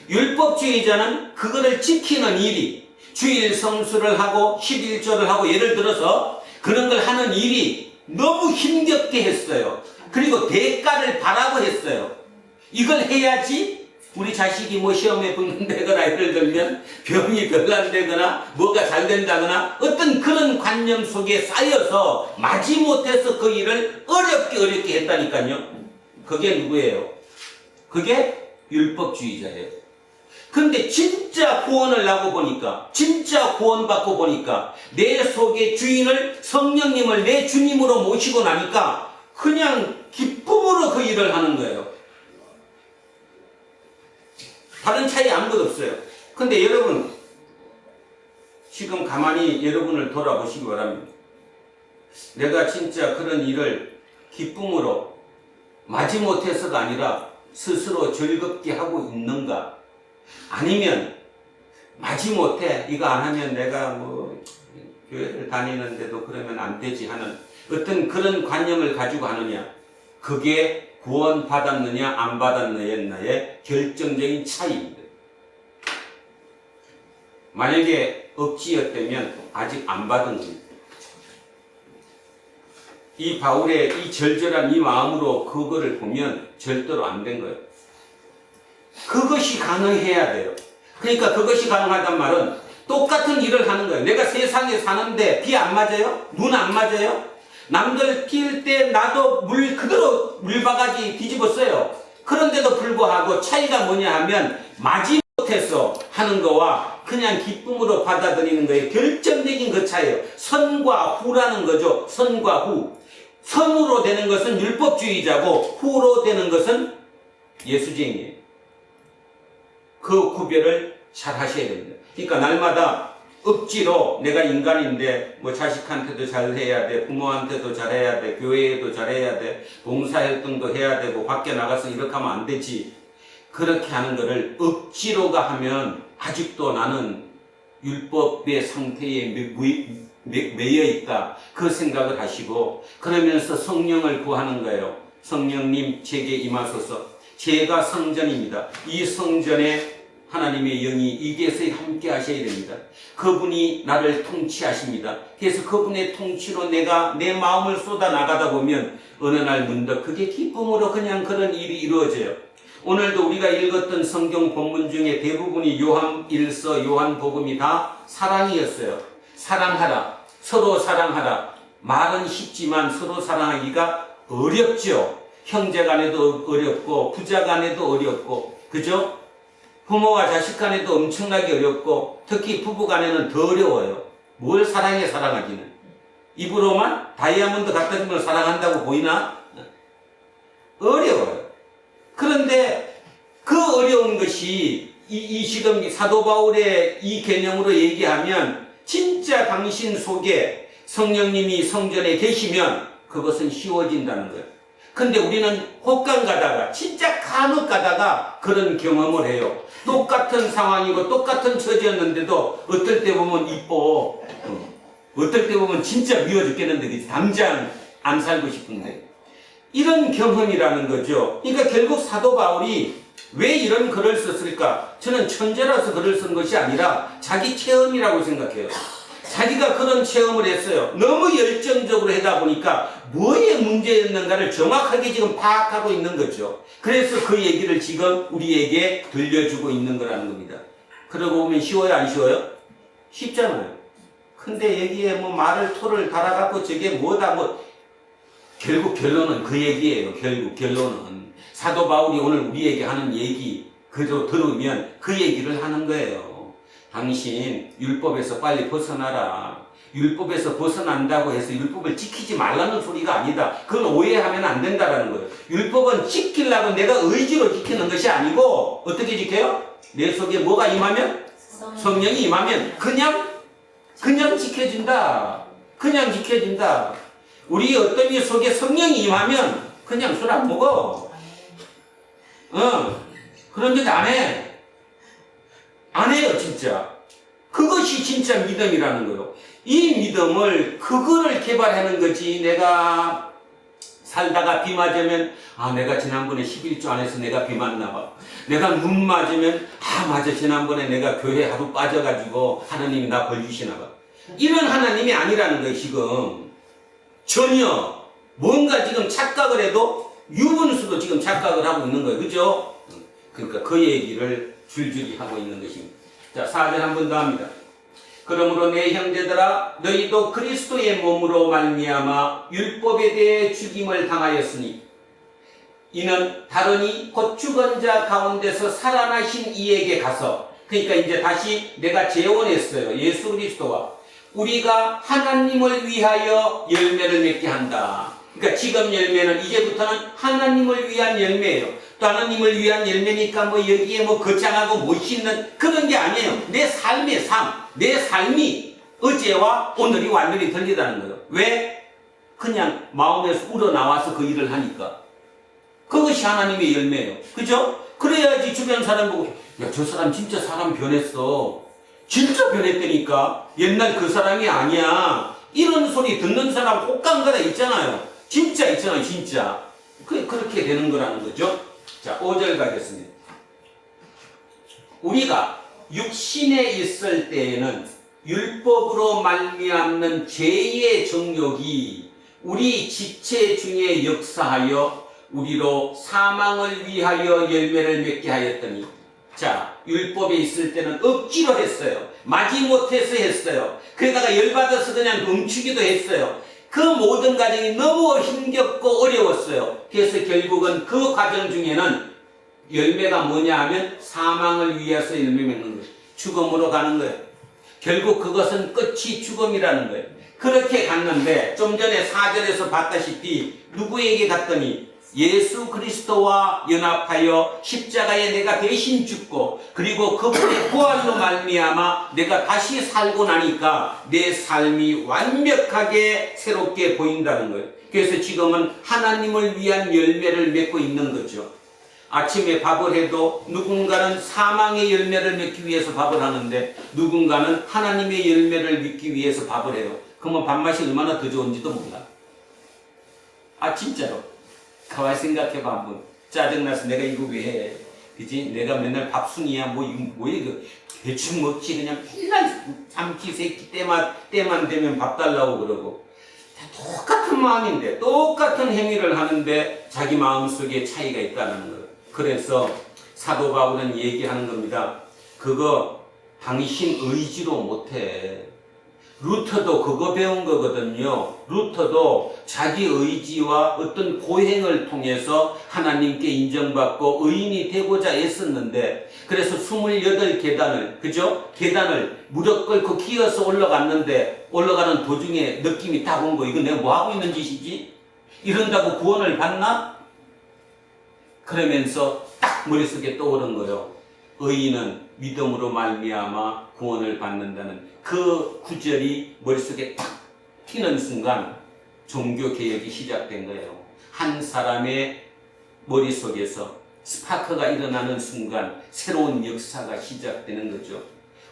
율법주의자는 그거를 지키는 일이 주일 성수를 하고 11조를 하고 예를 들어서 그런 걸 하는 일이 너무 힘겹게 했어요. 그리고 대가를 바라고 했어요. 이걸 해야지 우리 자식이 뭐 시험에 붙는다거나 예를 들면 병이 별난다거나 뭐가 잘 된다거나 어떤 그런 관념 속에 쌓여서 마지못해서 그 일을 어렵게 했다니까요. 그게 누구예요? 그게 율법주의자예요. 근데 진짜 구원을 나고 보니까, 진짜 구원받고 보니까 내 속의 주인을, 성령님을 내 주님으로 모시고 나니까 그냥 기쁨으로 그 일을 하는 거예요. 다른 차이 아무것도 없어요. 근데 여러분, 지금 가만히 여러분을 돌아보시기 바랍니다. 내가 진짜 그런 일을 기쁨으로 마지못해서가 아니라 스스로 즐겁게 하고 있는가? 아니면 마지못해 이거 안 하면 내가 뭐 교회를 다니는데도 그러면 안 되지 하는 어떤 그런 관념을 가지고 하느냐? 그게 구원 받았느냐 안 받았느냐의 결정적인 차이입니다. 만약에 억지였다면 아직 안 받은 겁니다. 이 바울의 이 절절한 이 마음으로 그거를 보면 절대로 안 된 거예요. 그것이 가능해야 돼요. 그러니까 그것이 가능하단 말은 똑같은 일을 하는 거예요. 내가 세상에 사는데 비 안 맞아요? 눈 안 맞아요? 남들 피울 때 나도 그대로 물바가지 뒤집었어요. 그런데도 불구하고 차이가 뭐냐 하면 마지못해서 하는 거와 그냥 기쁨으로 받아들이는 거에 결정적인 그 차이예요. 선과 후라는 거죠. 선과 후. 선으로 되는 것은 율법주의자고 후로 되는 것은 예수쟁이에요. 그 구별을 잘 하셔야 됩니다. 그러니까 날마다 억지로 내가 인간인데 뭐 자식한테도 잘해야 돼, 부모한테도 잘해야 돼, 교회에도 잘해야 돼, 봉사활동도 해야 되고 밖에 나가서 이렇게 하면 안 되지. 그렇게 하는 거를 억지로가 하면 아직도 나는 율법의 상태에 매여 있다. 그 생각을 하시고 그러면서 성령을 구하는 거예요. 성령님 제게 임하소서. 제가 성전입니다. 이 성전에 하나님의 영이 이곳에 함께 하셔야 됩니다. 그분이 나를 통치하십니다. 그래서 그분의 통치로 내가 내 마음을 쏟아 나가다 보면 어느 날 문득 그게 기쁨으로 그냥 그런 일이 이루어져요. 오늘도 우리가 읽었던 성경 본문 중에 대부분이 요한 1서, 요한 복음이 다 사랑이었어요. 사랑하라. 서로 사랑하라. 말은 쉽지만 서로 사랑하기가 어렵죠. 형제 간에도 어렵고 부자 간에도 어렵고 그죠? 부모와 자식 간에도 엄청나게 어렵고 특히 부부 간에는 더 어려워요. 뭘 사랑해 사랑하기는. 입으로만 다이아몬드 갖다 주면 사랑한다고 보이나? 어려워요. 그런데 그 어려운 것이 이 지금 사도 바울의 이 개념으로 얘기하면 진짜 당신 속에 성령님이 성전에 계시면 그것은 쉬워진다는 거예요. 근데 우리는 혹간 가다가 진짜 간혹 가다가 그런 경험을 해요. 똑같은 상황이고 똑같은 처지였는데도 어떨 때 보면 이뻐, 어떨 때 보면 진짜 미워 죽겠는데 당장 안 살고 싶은데 이런 경험이라는 거죠. 그러니까 결국 사도 바울이 왜 이런 글을 썼을까? 저는 천재라서 글을 쓴 것이 아니라 자기 체험이라고 생각해요. 자기가 그런 체험을 했어요. 너무 열정적으로 하다 보니까 뭐의 문제였는가를 정확하게 지금 파악하고 있는 거죠. 그래서 그 얘기를 지금 우리에게 들려주고 있는 거라는 겁니다. 그러고 보면 쉬워요, 안 쉬워요? 쉽잖아요. 근데 여기에 뭐 말을 토를 달아갖고 저게 뭐다 결국 결론은 그 얘기예요. 결국 결론은 사도 바울이 오늘 우리에게 하는 얘기 그대로 들으면 그 얘기를 하는 거예요. 당신 율법에서 빨리 벗어나라. 율법에서 벗어난다고 해서 율법을 지키지 말라는 소리가 아니다. 그건 오해하면 안 된다라는 거예요. 율법은 지키려고 내가 의지로 지키는 것이 아니고 어떻게 지켜요? 내 속에 뭐가 임하면? 성령이 임하면 그냥 지켜진다. 그냥 지켜진다. 우리 어떤 일 속에 성령이 임하면 그냥 술 안 먹어. 그런 적 안 해. 안 해요, 진짜. 그것이 진짜 믿음이라는 거예요. 이 믿음을, 그거를 개발하는 거지. 내가 살다가 비 맞으면, 아, 내가 지난번에 11조 안 해서 내가 비 맞나 봐. 내가 눈 맞으면, 아, 맞아. 지난번에 내가 교회 하루 빠져가지고 하나님이 나 벌 주시나 봐. 이런 하나님이 아니라는 거예요, 지금. 전혀. 뭔가 지금 착각을 해도 유분수도 지금 착각을 하고 있는 거예요. 그죠? 그러니까 그 얘기를 줄줄이 하고 있는 것입니다. 자, 4절 한 번 더 합니다. 그러므로 내 형제들아 너희도 그리스도의 몸으로 말미암아 율법에 대해 죽임을 당하였으니 이는 다르니 곧 죽은 자 가운데서 살아나신 이에게 가서, 그러니까 이제 다시 내가 재혼했어요. 예수 그리스도와 우리가 하나님을 위하여 열매를 맺게 한다. 그러니까 지금 열매는 이제부터는 하나님을 위한 열매예요. 또 하나님을 위한 열매니까 뭐 여기에 뭐 거창하고 멋있는 그런 게 아니에요. 내 삶의 삶, 내 삶이 어제와 오늘이 완전히 들리다는 거예요. 왜? 그냥 마음에서 우러나와서 그 일을 하니까. 그것이 하나님의 열매예요. 그죠? 그래야지 주변 사람 보고, 야, 저 사람 진짜 사람 변했어. 진짜 변했다니까. 옛날 그 사람이 아니야. 이런 소리 듣는 사람 혹간가다 있잖아요. 진짜 있잖아요, 진짜. 그렇게 되는 거라는 거죠. 자, 5절 가겠습니다. 우리가 육신에 있을 때에는 율법으로 말미암는 죄의 정욕이 우리 지체 중에 역사하여 우리로 사망을 위하여 열매를 맺게 하였더니, 자, 율법에 있을 때는 억지로 했어요. 마지못해서 했어요. 그러다가 열받아서 그냥 멈추기도 했어요. 그 모든 과정이 너무 힘겹고 어려웠어요. 그래서 결국은 그 과정 중에는 열매가 뭐냐 하면 사망을 위해서 열매 맺는 거예요. 죽음으로 가는 거예요. 결국 그것은 끝이 죽음이라는 거예요. 그렇게 갔는데 좀 전에 4절에서 봤다시피 누구에게 갔더니 예수 그리스도와 연합하여 십자가에 내가 대신 죽고 그리고 그분의 부활로 말미암아 내가 다시 살고 나니까 내 삶이 완벽하게 새롭게 보인다는 거예요. 그래서 지금은 하나님을 위한 열매를 맺고 있는 거죠. 아침에 밥을 해도 누군가는 사망의 열매를 맺기 위해서 밥을 하는데 누군가는 하나님의 열매를 맺기 위해서 밥을 해요. 그러면 밥맛이 얼마나 더 좋은지도 몰라. 아, 진짜로. 가만히 생각해봐 한번. 짜증나서 내가 이거 왜 해? 그지? 내가 맨날 밥순이야 뭐 이거 뭐야 이거 대충 먹지 그냥 맨날 삼키 세끼 때만 되면 밥 달라고 그러고 다 똑같은 마음인데 똑같은 행위를 하는데 자기 마음속에 차이가 있다는 거예요. 그래서 사도 바울은 얘기하는 겁니다. 그거 당신 의지로 못해. 루터도 그거 배운 거거든요. 루터도 자기 의지와 어떤 고행을 통해서 하나님께 인정받고 의인이 되고자 애썼는데, 그래서 28계단을, 그죠? 계단을 무릎 꿇고 기어서 올라갔는데, 올라가는 도중에 느낌이 딱 온 거, 이거 내가 뭐 하고 있는 짓이지? 이런다고 구원을 받나? 그러면서 딱 머릿속에 떠오른 거예요. 의인은 믿음으로 말미암아 구원을 받는다는 그 구절이 머릿속에 탁 튀는 순간 종교개혁이 시작된 거예요. 한 사람의 머릿속에서 스파크가 일어나는 순간 새로운 역사가 시작되는 거죠.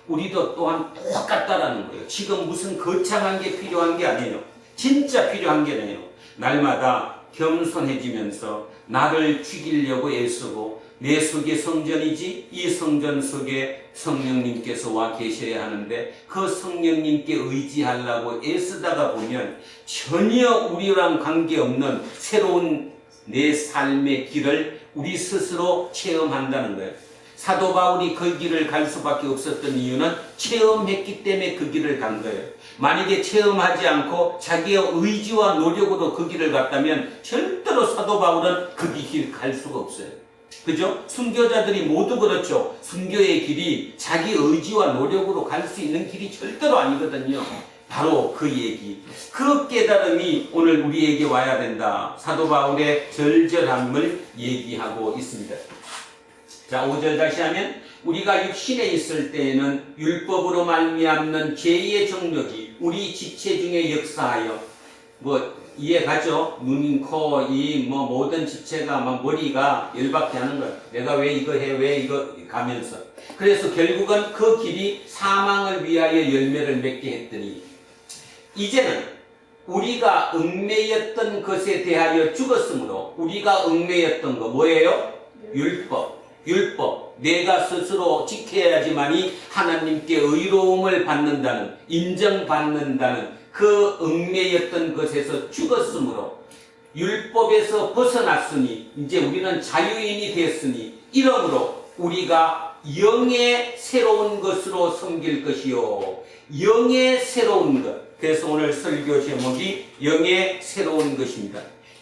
우리도 또한 똑같다라는 거예요. 지금 무슨 거창한 게 필요한 게 아니에요. 진짜 필요한 게 아니에요. 날마다 겸손해지면서 나를 죽이려고 애쓰고 내 속에 성전이지 이 성전 속에 성령님께서 와 계셔야 하는데 그 성령님께 의지하려고 애쓰다가 보면 전혀 우리랑 관계없는 새로운 내 삶의 길을 우리 스스로 체험한다는 거예요. 사도 바울이 그 길을 갈 수밖에 없었던 이유는 체험했기 때문에 그 길을 간 거예요. 만약에 체험하지 않고 자기의 의지와 노력으로 그 길을 갔다면 절대로 사도 바울은 그 길 갈 수가 없어요. 그죠? 순교자들이 모두 그렇죠. 순교의 길이 자기 의지와 노력으로 갈 수 있는 길이 절대로 아니거든요. 바로 그 얘기, 그 깨달음이 오늘 우리에게 와야 된다. 사도 바울의 절절함을 얘기하고 있습니다. 자, 5절 다시 하면 우리가 육신에 있을 때에는 율법으로 말미암는 죄의 정욕이 우리 지체 중에 역사하여 뭐 이해가죠? 눈, 코, 이, 뭐, 모든 지체가, 막 머리가 열받게 하는 거야. 내가 왜 이거 해, 왜 이거 가면서. 그래서 결국은 그 길이 사망을 위하여 열매를 맺게 했더니, 이제는 우리가 얽매였던 것에 대하여 죽었으므로, 우리가 얽매였던 거 뭐예요? 율법. 내가 스스로 지켜야지만이 하나님께 의로움을 받는다는, 인정받는다는 그 얽매였던 것에서 죽었으므로 율법에서 벗어났으니 이제 우리는 자유인이 됐으니 이러므로 우리가 영의 새로운 것으로 섬길 것이요. 영의 새로운 것. 그래서 오늘 설교 제목이 영의 새로운 것입니다.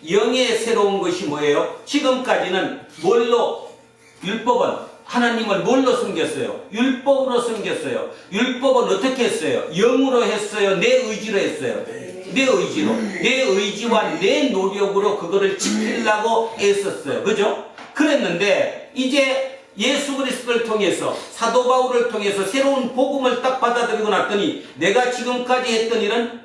영의 새로운 것이 뭐예요? 지금까지는 뭘로? 율법은 하나님을 뭘로 섬겼어요? 율법으로 섬겼어요. 율법은 어떻게 했어요? 영으로 했어요? 내 의지로 했어요? 내 의지로. 내 의지와 내 노력으로 그거를 지키려고 애썼어요. 그죠? 그랬는데 이제 예수 그리스도를 통해서 사도 바울을 통해서 새로운 복음을 딱 받아들이고 났더니 내가 지금까지 했던 일은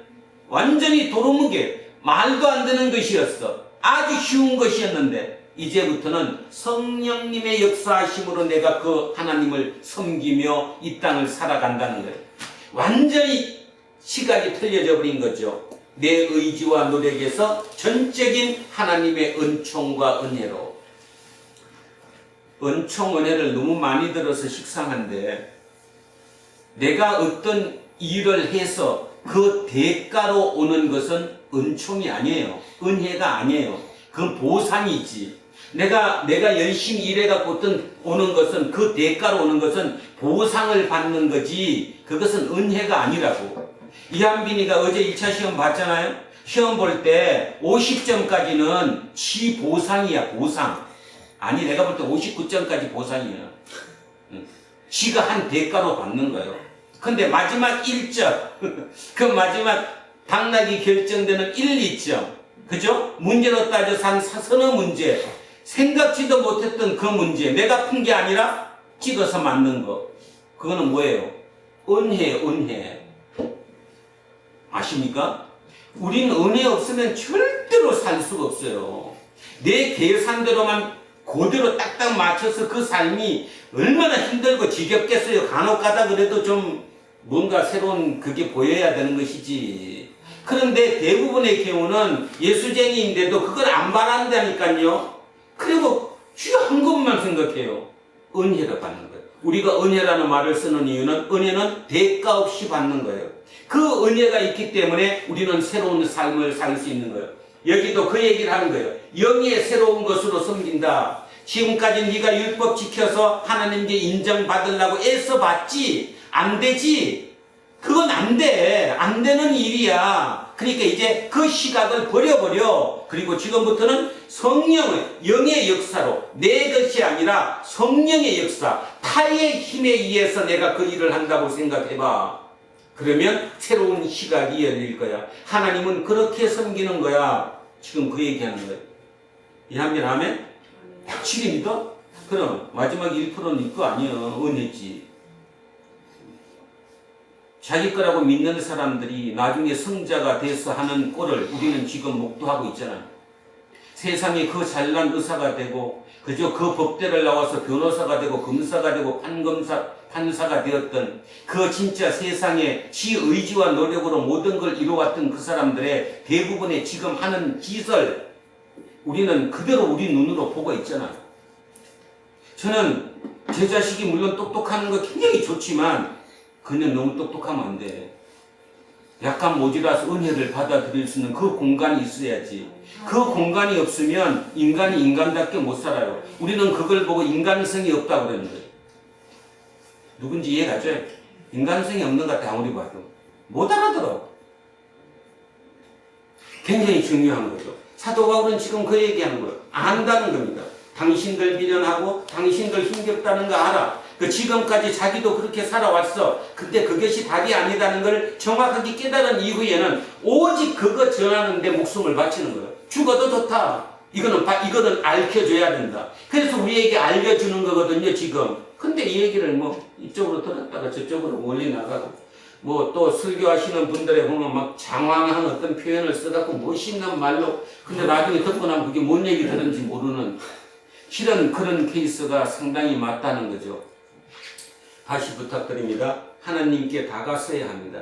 완전히 도루묵에 말도 안 되는 것이었어. 아주 쉬운 것이었는데 이제부터는 성령님의 역사하심으로 내가 그 하나님을 섬기며 이 땅을 살아간다는 거예요. 완전히 시각이 틀려져 버린 거죠. 내 의지와 노력에서 전적인 하나님의 은총과 은혜로. 은총 은혜를 너무 많이 들어서 식상한데 내가 어떤 일을 해서 그 대가로 오는 것은 은총이 아니에요. 은혜가 아니에요. 그건 보상이지. 내가 열심히 일해갖고 어떤 오는 것은 그 대가로 오는 것은 보상을 받는 거지 그것은 은혜가 아니라고. 이한빈이가 어제 1차 시험 봤잖아요. 시험 볼 때 50점까지는 지 보상이야. 보상. 아니 내가 볼 때 59점까지 보상이야. 지가 한 대가로 받는 거예요. 근데 마지막 1점 그 마지막 당락이 결정되는 1, 2점 그죠? 문제로 따져서 한 서너 문제 생각지도 못했던 그 문제 내가 푼 게 아니라 찍어서 맞는 거 그거는 뭐예요? 은혜. 아십니까? 우리는 은혜 없으면 절대로 살 수가 없어요. 내 계산대로만 그대로 딱딱 맞춰서 그 삶이 얼마나 힘들고 지겹겠어요. 간혹 가다 그래도 좀 뭔가 새로운 그게 보여야 되는 것이지. 그런데 대부분의 경우는 예수쟁이인데도 그걸 안 바란다니까요. 그리고 주여 한 것만 생각해요. 은혜를 받는 거예요. 우리가 은혜라는 말을 쓰는 이유는 은혜는 대가 없이 받는 거예요. 그 은혜가 있기 때문에 우리는 새로운 삶을 살 수 있는 거예요. 여기도 그 얘기를 하는 거예요. 영의 새로운 것으로 섬긴다. 지금까지 네가 율법 지켜서 하나님께 인정받으려고 애써봤지. 안 되지. 그건 안 돼. 안 되는 일이야. 그러니까 이제 그 시각을 버려버려. 그리고 지금부터는 성령의 영의 역사로 내 것이 아니라 성령의 역사, 타의 힘에 의해서 내가 그 일을 한다고 생각해봐. 그러면 새로운 시각이 열릴 거야. 하나님은 그렇게 섬기는 거야. 지금 그 얘기하는 거야. 이한빈 아멘? 확실히 믿어? 그럼 마지막 1%는 네 거 아니야. 은혜지. 자기 거라고 믿는 사람들이 나중에 성자가 돼서 하는 꼴을 우리는 지금 목도하고 있잖아요. 세상에 그 잘난 의사가 되고 그저 그 법대를 나와서 변호사가 되고 검사가 되고 판사가 되었던 그 진짜 세상에 지 의지와 노력으로 모든 걸 이루어왔던 그 사람들의 대부분의 지금 하는 짓을 우리는 그대로 우리 눈으로 보고 있잖아요. 저는 제 자식이 물론 똑똑하는 거 굉장히 좋지만 그는 너무 똑똑하면 안 돼. 약간 모자라서 은혜를 받아들일 수 있는 그 공간이 있어야지. 그 공간이 없으면 인간이 인간답게 못 살아요. 우리는 그걸 보고 인간성이 없다고 그러는 거예요. 누군지 이해가죠? 인간성이 없는 것 같아 아무리 봐도. 못 알아들어. 굉장히 중요한 거죠. 사도 바울은 지금 그 얘기하는 거예요. 안다는 겁니다. 당신들 미련하고 당신들 힘겹다는 거 알아. 그 지금까지 자기도 그렇게 살아왔어. 근데 그것이 답이 아니다는 걸 정확하게 깨달은 이후에는 오직 그거 전하는데 목숨을 바치는 거예요. 죽어도 좋다. 이거는 알려줘야 된다. 그래서 우리에게 알려주는 거거든요, 지금. 근데 이 얘기를 뭐 이쪽으로 들었다가 저쪽으로 멀리 나가고 뭐 또 설교하시는 분들에 보면 막 장황한 어떤 표현을 써갖고 멋있는 말로 근데 나중에 듣고 나면 그게 뭔 얘기 들은지 모르는 실은 그런 케이스가 상당히 맞다는 거죠. 다시 부탁드립니다. 하나님께 다가서야 합니다.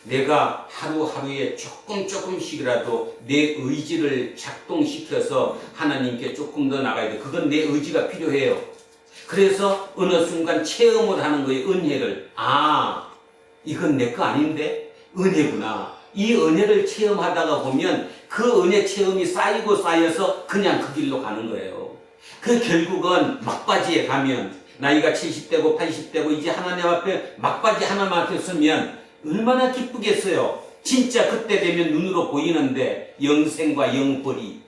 내가 하루하루에 조금씩이라도 내 의지를 작동시켜서 하나님께 조금 더 나가야 돼. 그건 내 의지가 필요해요. 그래서 어느 순간 체험을 하는 거예요. 은혜를. 아, 이건 내 거 아닌데? 은혜구나. 이 은혜를 체험하다가 보면 그 은혜 체험이 쌓이고 쌓여서 그냥 그 길로 가는 거예요. 그 결국은 막바지에 가면 나이가 70대고 80대고 이제 하나님 앞에 막바지 하나만 앞에 서면 얼마나 기쁘겠어요. 진짜 그때 되면 눈으로 보이는데 영생과 영벌이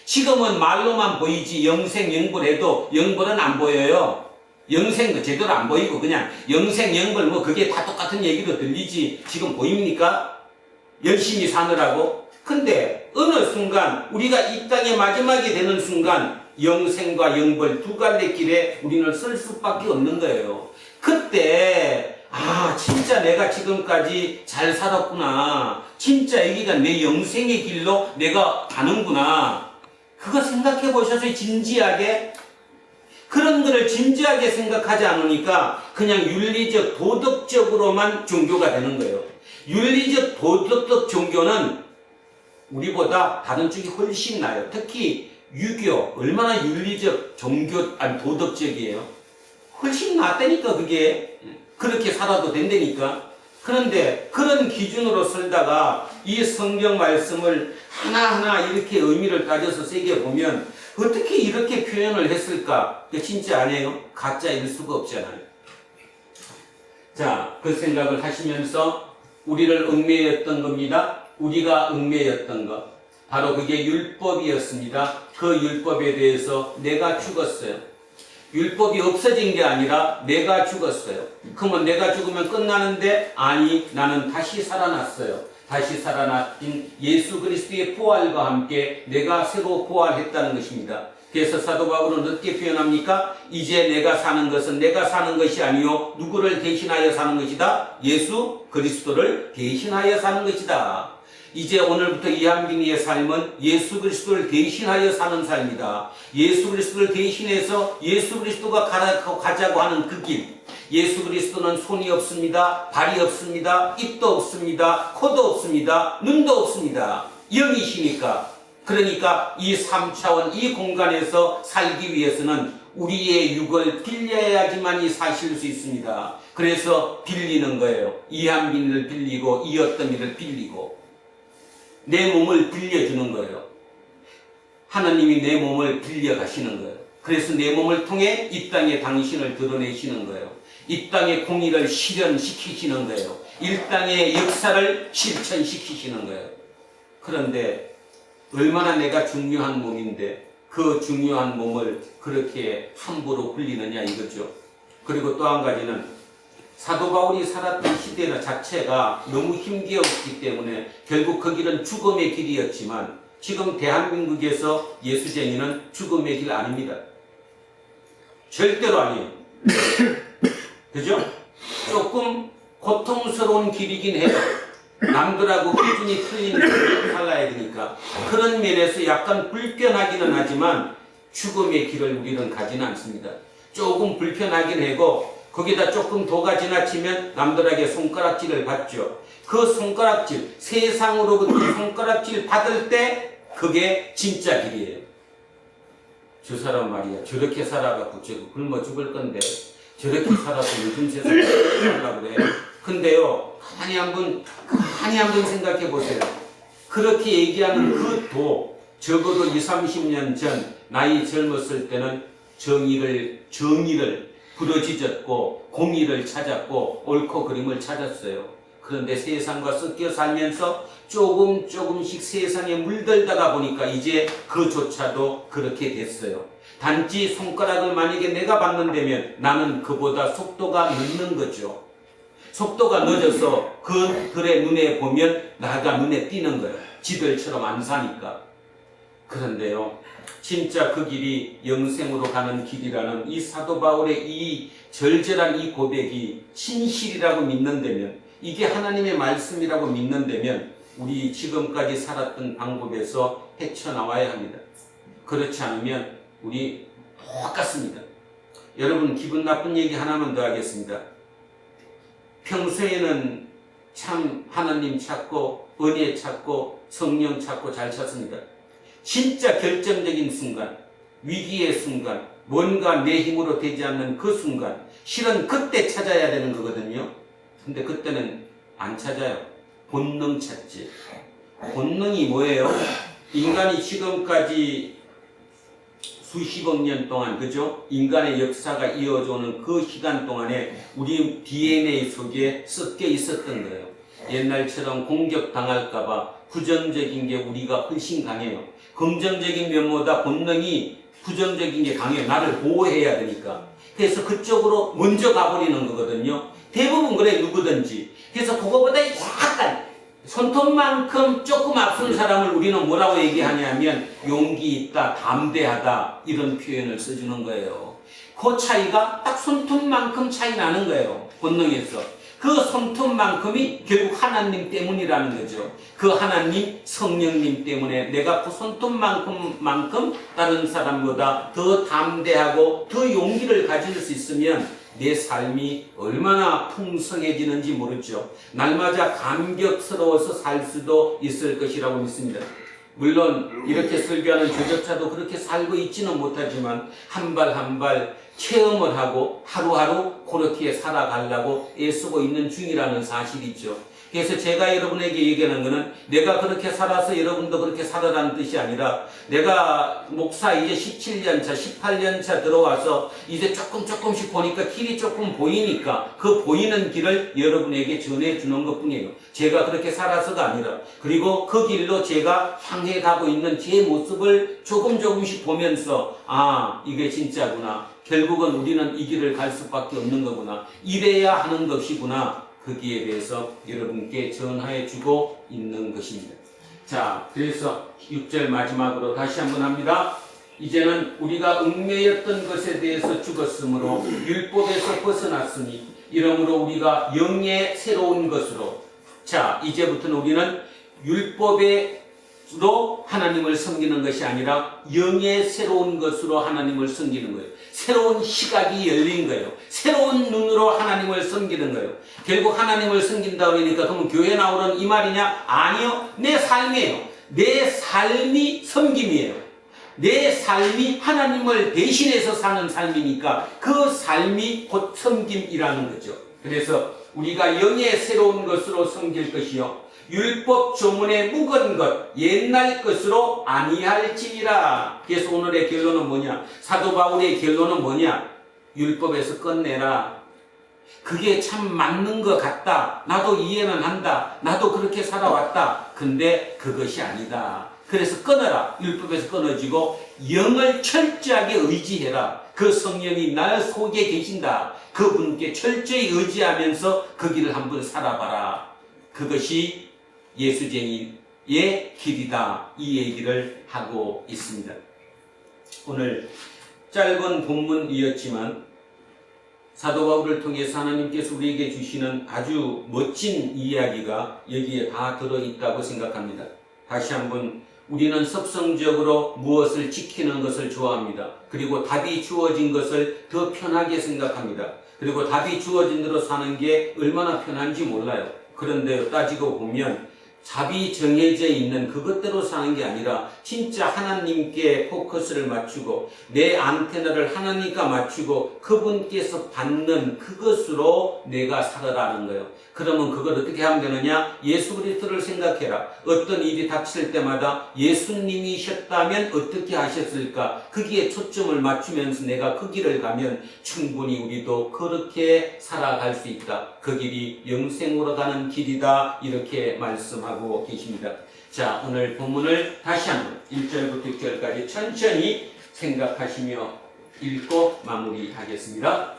지금은 말로만 보이지 영생 영벌해도 영벌은 안 보여요. 영생도 제대로 안 보이고 그냥 영생 영벌 뭐 그게 다 똑같은 얘기로 들리지 지금 보입니까? 열심히 사느라고. 근데 어느 순간 우리가 이 땅의 마지막이 되는 순간 영생과 영벌 두 갈래 길에 우리는 쓸 수밖에 없는 거예요. 그때 아 진짜 내가 지금까지 잘 살았구나. 진짜 여기가 내 영생의 길로 내가 가는구나. 그거 생각해 보셔서 진지하게 그런 거를 진지하게 생각하지 않으니까 그냥 윤리적 도덕적으로만 종교가 되는 거예요. 윤리적 도덕적 종교는 우리보다 다른 쪽이 훨씬 나아요. 특히 유교 얼마나 윤리적 종교 아니 도덕적이에요. 훨씬 낫다니까 그게. 그렇게 살아도 된다니까. 그런데 그런 기준으로 살다가 이 성경 말씀을 하나하나 이렇게 의미를 따져서 세게 보면 어떻게 이렇게 표현을 했을까? 진짜 아니에요. 가짜일 수가 없잖아요. 자, 그 생각을 하시면서 우리를 얽매였던 겁니다. 우리가 얽매였던 것. 바로 그게 율법이었습니다. 그 율법에 대해서 내가 죽었어요. 율법이 없어진 게 아니라 내가 죽었어요. 그러면 내가 죽으면 끝나는데 아니 나는 다시 살아났어요. 다시 살아나신 예수 그리스도의 부활과 함께 내가 새로 부활했다는 것입니다. 그래서 사도 바울은 어떻게 표현합니까? 이제 내가 사는 것은 내가 사는 것이 아니요 누구를 대신하여 사는 것이다? 예수 그리스도를 대신하여 사는 것이다. 이제 오늘부터 이한빈이의 삶은 예수 그리스도를 대신하여 사는 삶이다. 예수 그리스도를 대신해서 예수 그리스도가 가자고 하는 그 길. 예수 그리스도는 손이 없습니다. 발이 없습니다. 입도 없습니다. 코도 없습니다. 눈도 없습니다. 영이시니까. 그러니까 이 3차원 이 공간에서 살기 위해서는 우리의 육을 빌려야지만이 사실 수 있습니다. 그래서 빌리는 거예요. 이한빈을 빌리고 이어떠미를 빌리고 내 몸을 빌려주는 거예요. 하나님이 내 몸을 빌려가시는 거예요. 그래서 내 몸을 통해 이 땅에 당신을 드러내시는 거예요. 이 땅의 공의를 실현시키시는 거예요. 이 땅의 역사를 실천시키시는 거예요. 그런데 얼마나 내가 중요한 몸인데 그 중요한 몸을 그렇게 함부로 흘리느냐 이거죠. 그리고 또 한 가지는 사도 바울이 살았던 시대 자체가 너무 힘겨웠기 때문에 결국 그 길은 죽음의 길이었지만 지금 대한민국에서 예수쟁이는 죽음의 길 아닙니다. 절대로 아니에요. 그죠? 조금 고통스러운 길이긴 해요. 남들하고 기준이 틀린 길을 살아야 되니까. 그런 면에서 약간 불편하기는 하지만 죽음의 길을 우리는 가지는 않습니다. 조금 불편하긴 하고 거기다 조금 도가 지나치면 남들에게 손가락질을 받죠. 그 손가락질, 세상으로부터 손가락질 받을 때 그게 진짜 길이에요. 저 사람 말이야 저렇게 살아갖고 저거 굶어 죽을 건데 저렇게 살아서 요즘 세상에 살라고 그래. 근데요 가만히 한번 생각해 보세요. 그렇게 얘기하는 그 도 적어도 20, 30년 전 나이 젊었을 때는 정의를 부러지졌고 공의를 찾았고 옳고 그름을 찾았어요. 그런데 세상과 섞여 살면서 조금씩 세상에 물들다가 보니까 이제 그조차도 그렇게 됐어요. 단지 손가락을 만약에 내가 받는다면 나는 그보다 속도가 늦는 거죠. 속도가 늦어서 그들의 눈에 보면 나가 눈에 띄는 거예요. 지들처럼 안 사니까. 그런데요 진짜 그 길이 영생으로 가는 길이라는 이 사도 바울의 이 절절한 이 고백이 진실이라고 믿는다면 이게 하나님의 말씀이라고 믿는다면 우리 지금까지 살았던 방법에서 헤쳐나와야 합니다. 그렇지 않으면 우리 똑같습니다. 여러분, 기분 나쁜 얘기 하나만 더 하겠습니다. 평소에는 참 하나님 찾고 은혜 찾고 성령 찾고 잘 찾습니다. 진짜 결정적인 순간, 위기의 순간, 뭔가 내 힘으로 되지 않는 그 순간, 실은 그때 찾아야 되는 거거든요. 근데 그때는 안 찾아요. 본능 찾지. 본능이 뭐예요? 인간이 지금까지 수십억 년 동안, 그죠? 인간의 역사가 이어져 오는 그 시간 동안에 우리 DNA 속에 섞여 있었던 거예요. 옛날처럼 공격당할까봐 부정적인 게 우리가 훨씬 강해요. 긍정적인 면보다 본능이 부정적인 게 강해요. 나를 보호해야 되니까. 그래서 그쪽으로 먼저 가버리는 거거든요. 대부분 그래, 누구든지. 그래서 그거보다 약간 손톱만큼 조금 앞선 사람을 우리는 뭐라고 얘기하냐면 용기 있다, 담대하다, 이런 표현을 써주는 거예요. 그 차이가 딱 손톱만큼 차이 나는 거예요. 본능에서. 그 손톱만큼이 결국 하나님 때문이라는 거죠. 그 하나님, 성령님 때문에 내가 그 손톱만큼 다른 사람보다 더 담대하고 더 용기를 가질 수 있으면 내 삶이 얼마나 풍성해지는지 모르죠. 날마다 감격스러워서 살 수도 있을 것이라고 믿습니다. 물론 이렇게 설교하는 저조차도 그렇게 살고 있지는 못하지만 한 발 한 발 체험을 하고 하루하루 그렇게 살아가려고 애쓰고 있는 중이라는 사실이죠. 그래서 제가 여러분에게 얘기하는 것은 내가 그렇게 살아서 여러분도 그렇게 살아라는 뜻이 아니라 내가 목사 이제 17년차, 18년차 들어와서 이제 조금씩 보니까 길이 조금 보이니까 그 보이는 길을 여러분에게 전해주는 것 뿐이에요. 제가 그렇게 살아서가 아니라, 그리고 그 길로 제가 향해 가고 있는 제 모습을 조금씩 보면서 아, 이게 진짜구나. 결국은 우리는 이 길을 갈 수밖에 없는 거구나. 이래야 하는 것이구나. 거기에 대해서 여러분께 전하해 주고 있는 것입니다. 자, 그래서 6절 마지막으로 다시 한번 합니다. 이제는 우리가 얽매였던 것에 대해서 죽었으므로 율법에서 벗어났으니 이러므로 우리가 영의 새로운 것으로, 자, 이제부터는 우리는 율법으로 하나님을 섬기는 것이 아니라 영의 새로운 것으로 하나님을 섬기는 거예요. 새로운 시각이 열린 거예요. 새로운 눈으로 하나님을 섬기는 거예요. 결국 하나님을 섬긴다 그러니까 그러면 교회 나오는 이 말이냐? 아니요. 내 삶이에요. 내 삶이 섬김이에요. 내 삶이 하나님을 대신해서 사는 삶이니까 그 삶이 곧 섬김이라는 거죠. 그래서 우리가 영의 새로운 것으로 섬길 것이요 율법 조문에 묵은 것 옛날 것으로 아니할지니라. 그래서 오늘의 결론은 뭐냐? 사도 바울의 결론은 뭐냐? 율법에서 끝내라. 그게 참 맞는 것 같다. 나도 이해는 한다. 나도 그렇게 살아왔다. 근데 그것이 아니다. 그래서 끊어라. 율법에서 끊어지고 영을 철저하게 의지해라. 그 성령이 나 속에 계신다. 그분께 철저히 의지하면서 그 길을 한번 살아봐라. 그것이 예수쟁이의 길이다. 이 얘기를 하고 있습니다. 오늘 짧은 본문이었지만 사도 바울을 통해서 하나님께서 우리에게 주시는 아주 멋진 이야기가 여기에 다 들어있다고 생각합니다. 다시 한번 우리는 섭성적으로 무엇을 지키는 것을 좋아합니다. 그리고 답이 주어진 것을 더 편하게 생각합니다. 그리고 답이 주어진 대로 사는 게 얼마나 편한지 몰라요. 그런데 따지고 보면 답이 정해져 있는 그것대로 사는 게 아니라 진짜 하나님께 포커스를 맞추고 내 안테나를 하나님께 맞추고 그분께서 받는 그것으로 내가 살아라는 거예요. 그러면 그걸 어떻게 하면 되느냐? 예수 그리스도를 생각해라. 어떤 일이 닥칠 때마다 예수님이셨다면 어떻게 하셨을까? 거기에 초점을 맞추면서 내가 그 길을 가면 충분히 우리도 그렇게 살아갈 수 있다. 그 길이 영생으로 가는 길이다. 이렇게 말씀하고 계십니다. 자, 오늘 본문을 다시 한번 1절부터 6절까지 천천히 생각하시며 읽고 마무리하겠습니다.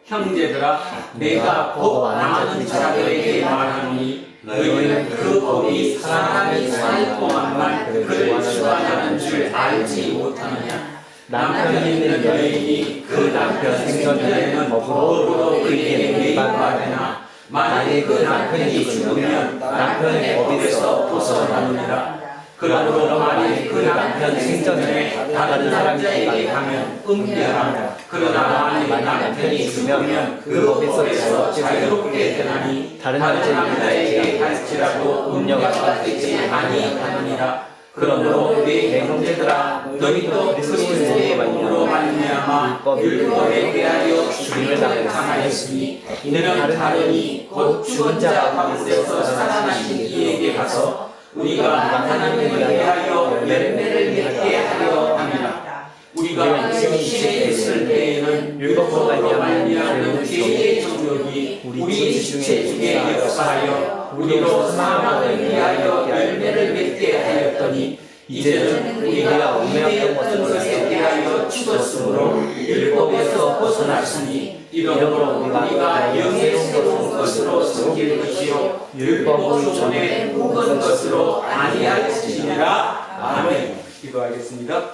형제들아, 내가 법 많은 자들에게 말하노니 너희는 그 법이 사람이 살 동안만 그를 주관하는 줄 알지 못하느냐. 남편 있는 여인이 그 남편 생전에는 법으로 그에게 매입하거나 만약에 그 남편이 죽으면 남편의 법에서 벗어나느니라. 그러므로 만일 그 남편 생전에 다른 사람에게 가면 은멸하며 그러나 만일 남편이 죽으면 그 법에서 자유롭게 되나니 다른 남자에게 갈지라도 은녀같이 아니하느니라. 그러므로 내 형제들아 너희도 그리스도의 몸으로 말미암아 율법에 대하여 죽임을 당하였으니 이는 다르니 곧 죽은 자 가운데서 살아나신 이에게 가서 우리가 하나님을 위하여 열매를 맺게 하려 함이라. 우리가 육신에 있을 때에는 율법으로 말미암는 죄의 정욕이 우리 지체 중에 역사하여 우리로 사망을 위하여 열매를 맺게 하였더니 이제는 우리가 얽매였던 것에 대하여 죽었으므로 율법에서 벗어났으니 이러므로 우리가 영의 새로운 것으로 섬길 것이요 율법 전에 묵은 것으로 아니할지니라. 아멘. 기도하겠습니다.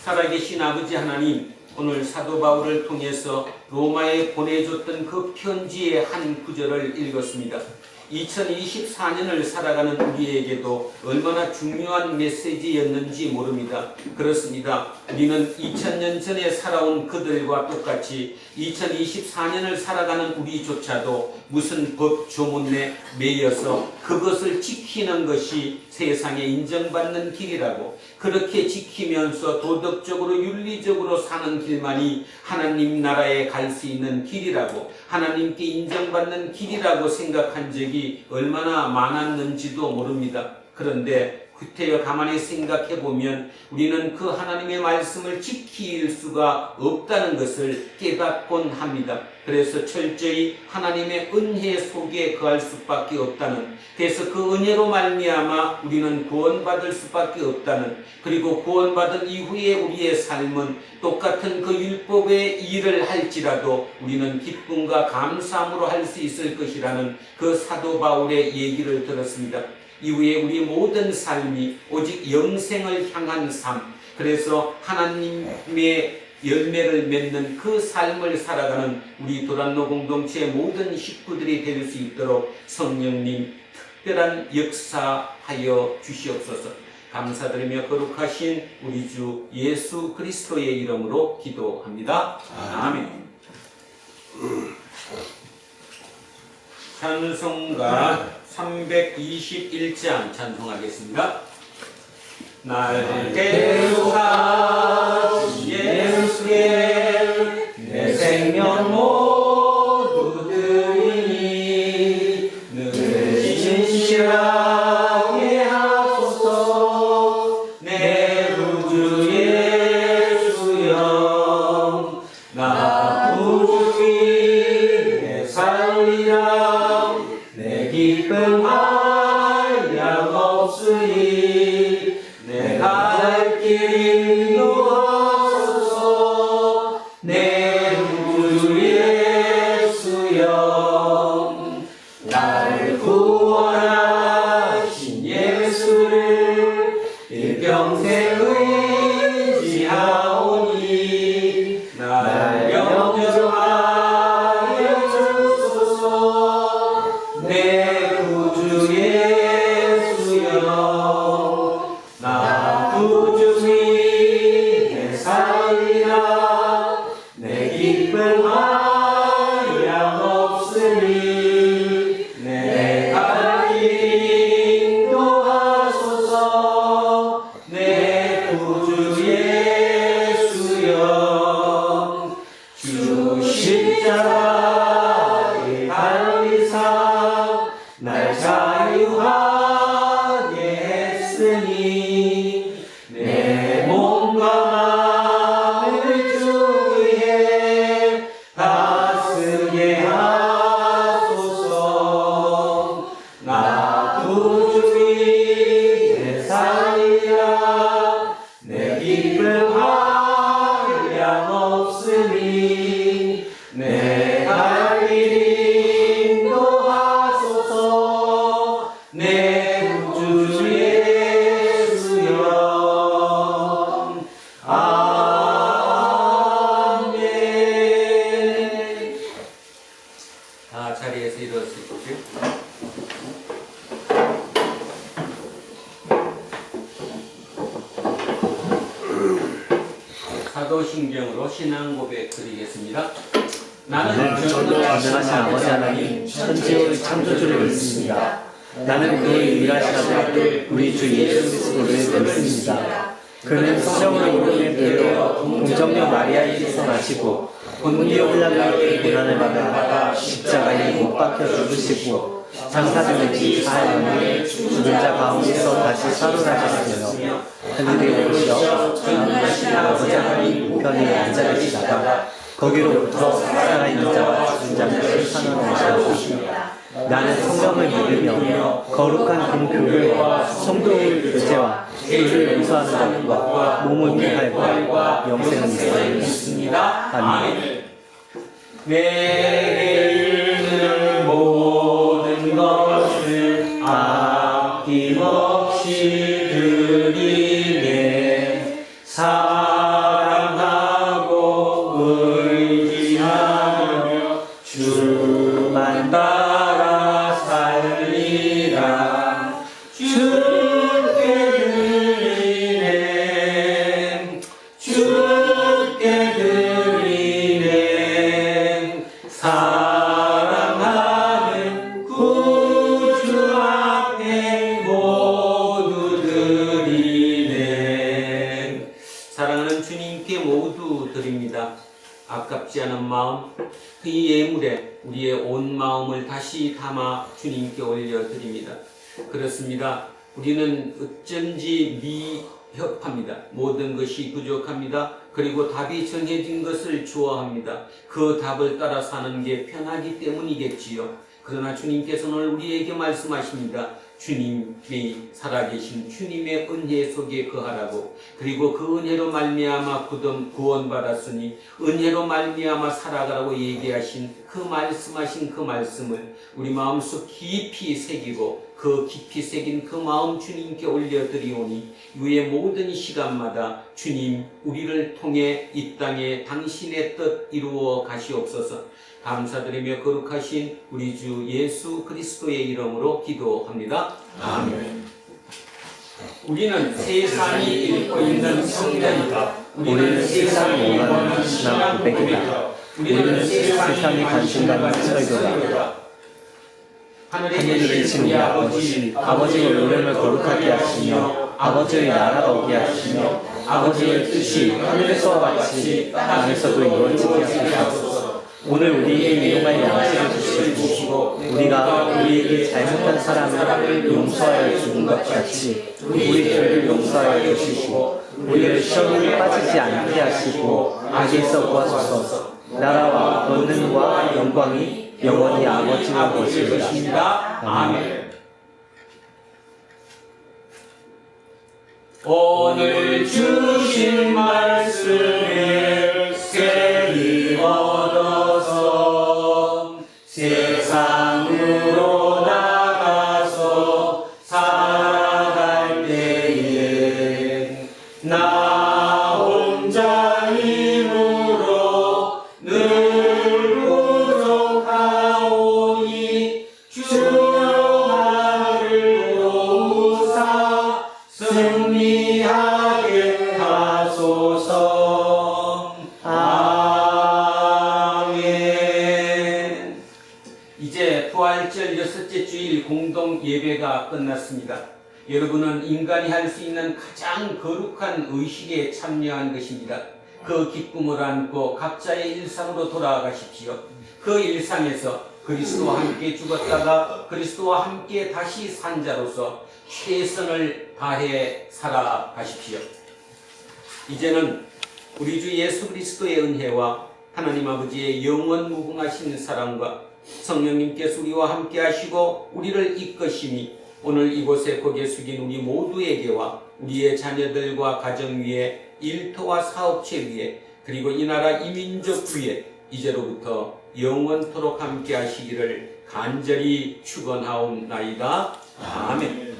살아계신 아버지 하나님, 오늘 사도 바울을 통해서 로마에 보내줬던 그 편지의 한 구절을 읽었습니다. 2024년을 살아가는 우리에게도 얼마나 중요한 메시지였는지 모릅니다. 그렇습니다. 우리는 2000년 전에 살아온 그들과 똑같이 2024년을 살아가는 우리조차도 무슨 법 조문에 매여서 그것을 지키는 것이 세상에 인정받는 길이라고, 그렇게 지키면서 도덕적으로 윤리적으로 사는 길만이 하나님 나라에 갈 수 있는 길이라고, 하나님께 인정받는 길이라고 생각한 적이 얼마나 많았는지도 모릅니다. 그런데 구태여 가만히 생각해보면 우리는 그 하나님의 말씀을 지킬 수가 없다는 것을 깨닫곤 합니다. 그래서 철저히 하나님의 은혜 속에 거할 수밖에 없다는, 그래서 그 은혜로 말미암아 우리는 구원받을 수밖에 없다는, 그리고 구원받은 이후에 우리의 삶은 똑같은 그 율법의 일을 할지라도 우리는 기쁨과 감사함으로 할 수 있을 것이라는 그 사도 바울의 얘기를 들었습니다. 이후에 우리 모든 삶이 오직 영생을 향한 삶, 그래서 하나님의 열매를 맺는 그 삶을 살아가는 우리 도란노 공동체의 모든 식구들이 될 수 있도록 성령님 특별한 역사하여 주시옵소서. 감사드리며 거룩하신 우리 주 예수 그리스도의 이름으로 기도합니다. 아멘. 찬송가 321장 찬송하겠습니다. 날 대속하신 예수께 내 생명 모두 드리니 늘 진실하게 하소서. 내 구주 예수여 나 구주 위에 살리라. 내 기쁨 한량 없으리. 내가 갈 길 인도하소서. 내 구주 예수여 나를 구원하신 예수를 일평생 의지하오니 날 영접하여 주소서. 내 구주 예수여 나 구주 위에 사도신경으로 신앙 고백 드리겠습니다.
나는 전능하신 아버지 하나님 천지의 창조주를 믿습니다. 나는 그의 유일하신 아들 우리 주 예수 그리스도를 믿습니다. 그는 성령으로 인도에 되어 동정녀 마리아에게서 나시고 본디오 빌라도에게 고난을 받아 십자가에 못 박혀 죽으시고 장사되는 지 4일 만에 죽은 자 가운데서 다시 살아나셨으며 하늘에 오르셔 전능하신 아버지 하나님 우편에 앉아 계시다가 거기로부터 살아있는 자와 죽은 자를 산원하셨습니다. 나는 성령을 믿으며 거룩한 공교회와 성도의 교제와 죄를 용서하는 것과 몸을 위하여 영생을 믿습니다. 아멘.
내게 있는 모든 것을 아낌없이 드리네. 사랑하고 의지하며 주만 따라 살리라. 주께 드리네. 주께 드리네. 사랑하는 구주 앞에 모두 드리네. 사랑하는 주님께 모두 드립니다. 아깝지 않은 마음, 그 예물에 우리의 온 마음을 다시 담아 주님께 올려드립니다. 그렇습니다. 우리는 어쩐지 미흡합니다. 모든 것이 부족합니다. 그리고 답이 정해진 것을 좋아합니다. 그 답을 따라 사는 게 편하기 때문이겠지요. 그러나 주님께서는 오늘 우리에게 말씀하십니다. 주님이 살아계신 주님의 은혜 속에 거하라고, 그리고 그 은혜로 말미암아 구원받았으니 은혜로 말미암아 살아가라고 얘기하신 그 말씀하신 그 말씀을 우리 마음속 깊이 새기고, 그 깊이 새긴 그 마음 주님께 올려드리오니 이후의 모든 시간마다 주님 우리를 통해 이 땅에 당신의 뜻 이루어 가시옵소서. 감사드리며 거룩하신 우리 주 예수 그리스도의 이름으로 기도합니다. 아멘. 우리는 세상이 읽고 있는 성경이다.
우리는 세상이 원하는 신앙 고백이다. 우리는 세상이 관심 갖는 설교다. 하늘에 계신 우리 아버지가 이름을 거룩하게 하시며 아버지의 나라가 오게 하시며 아버지의 뜻이 하늘에서와 같이 땅에서도 이루어지게 하소서. 오늘 우리에게 일용할 양식을 주시고 우리가 우리에게 잘못한 사람을 용서하여 주는 것 같이 우리 죄를 용서하여 주시고 우리를 시험에 빠지지 않게 하시고 악에서 구하소서. 나라와 권능과 영광이 영원히 아버지와 것이다. 아멘.
오늘 주신 말씀에 쇠리 얻어서 세상으로 나가서 살아갈 때에 나 혼자 힘으로 늘 부족하오니 주여 나를 도우사 승리하게 하소서. 아멘. 이제 부활절 6째 주일 공동 예배가 끝났습니다. 여러분은 인간이 할 수 있는 가장 거룩한 의식에 참여한 것입니다. 그 기쁨을 안고 각자의 일상으로 돌아가십시오. 그 일상에서 그리스도와 함께 죽었다가 그리스도와 함께 다시 산 자로서 최선을 다해 살아가십시오. 이제는 우리 주 예수 그리스도의 은혜와 하나님 아버지의 영원 무궁하신 사랑과 성령님께서 우리와 함께 하시고 우리를 이끄시니 오늘 이곳에 고개 숙인 우리 모두에게와 우리의 자녀들과 가정 위에 일터와 사업체 위에 그리고 이 나라 이민족 위에 이제로부터 영원토록 함께 하시기를 간절히 축원하옵나이다. 아멘.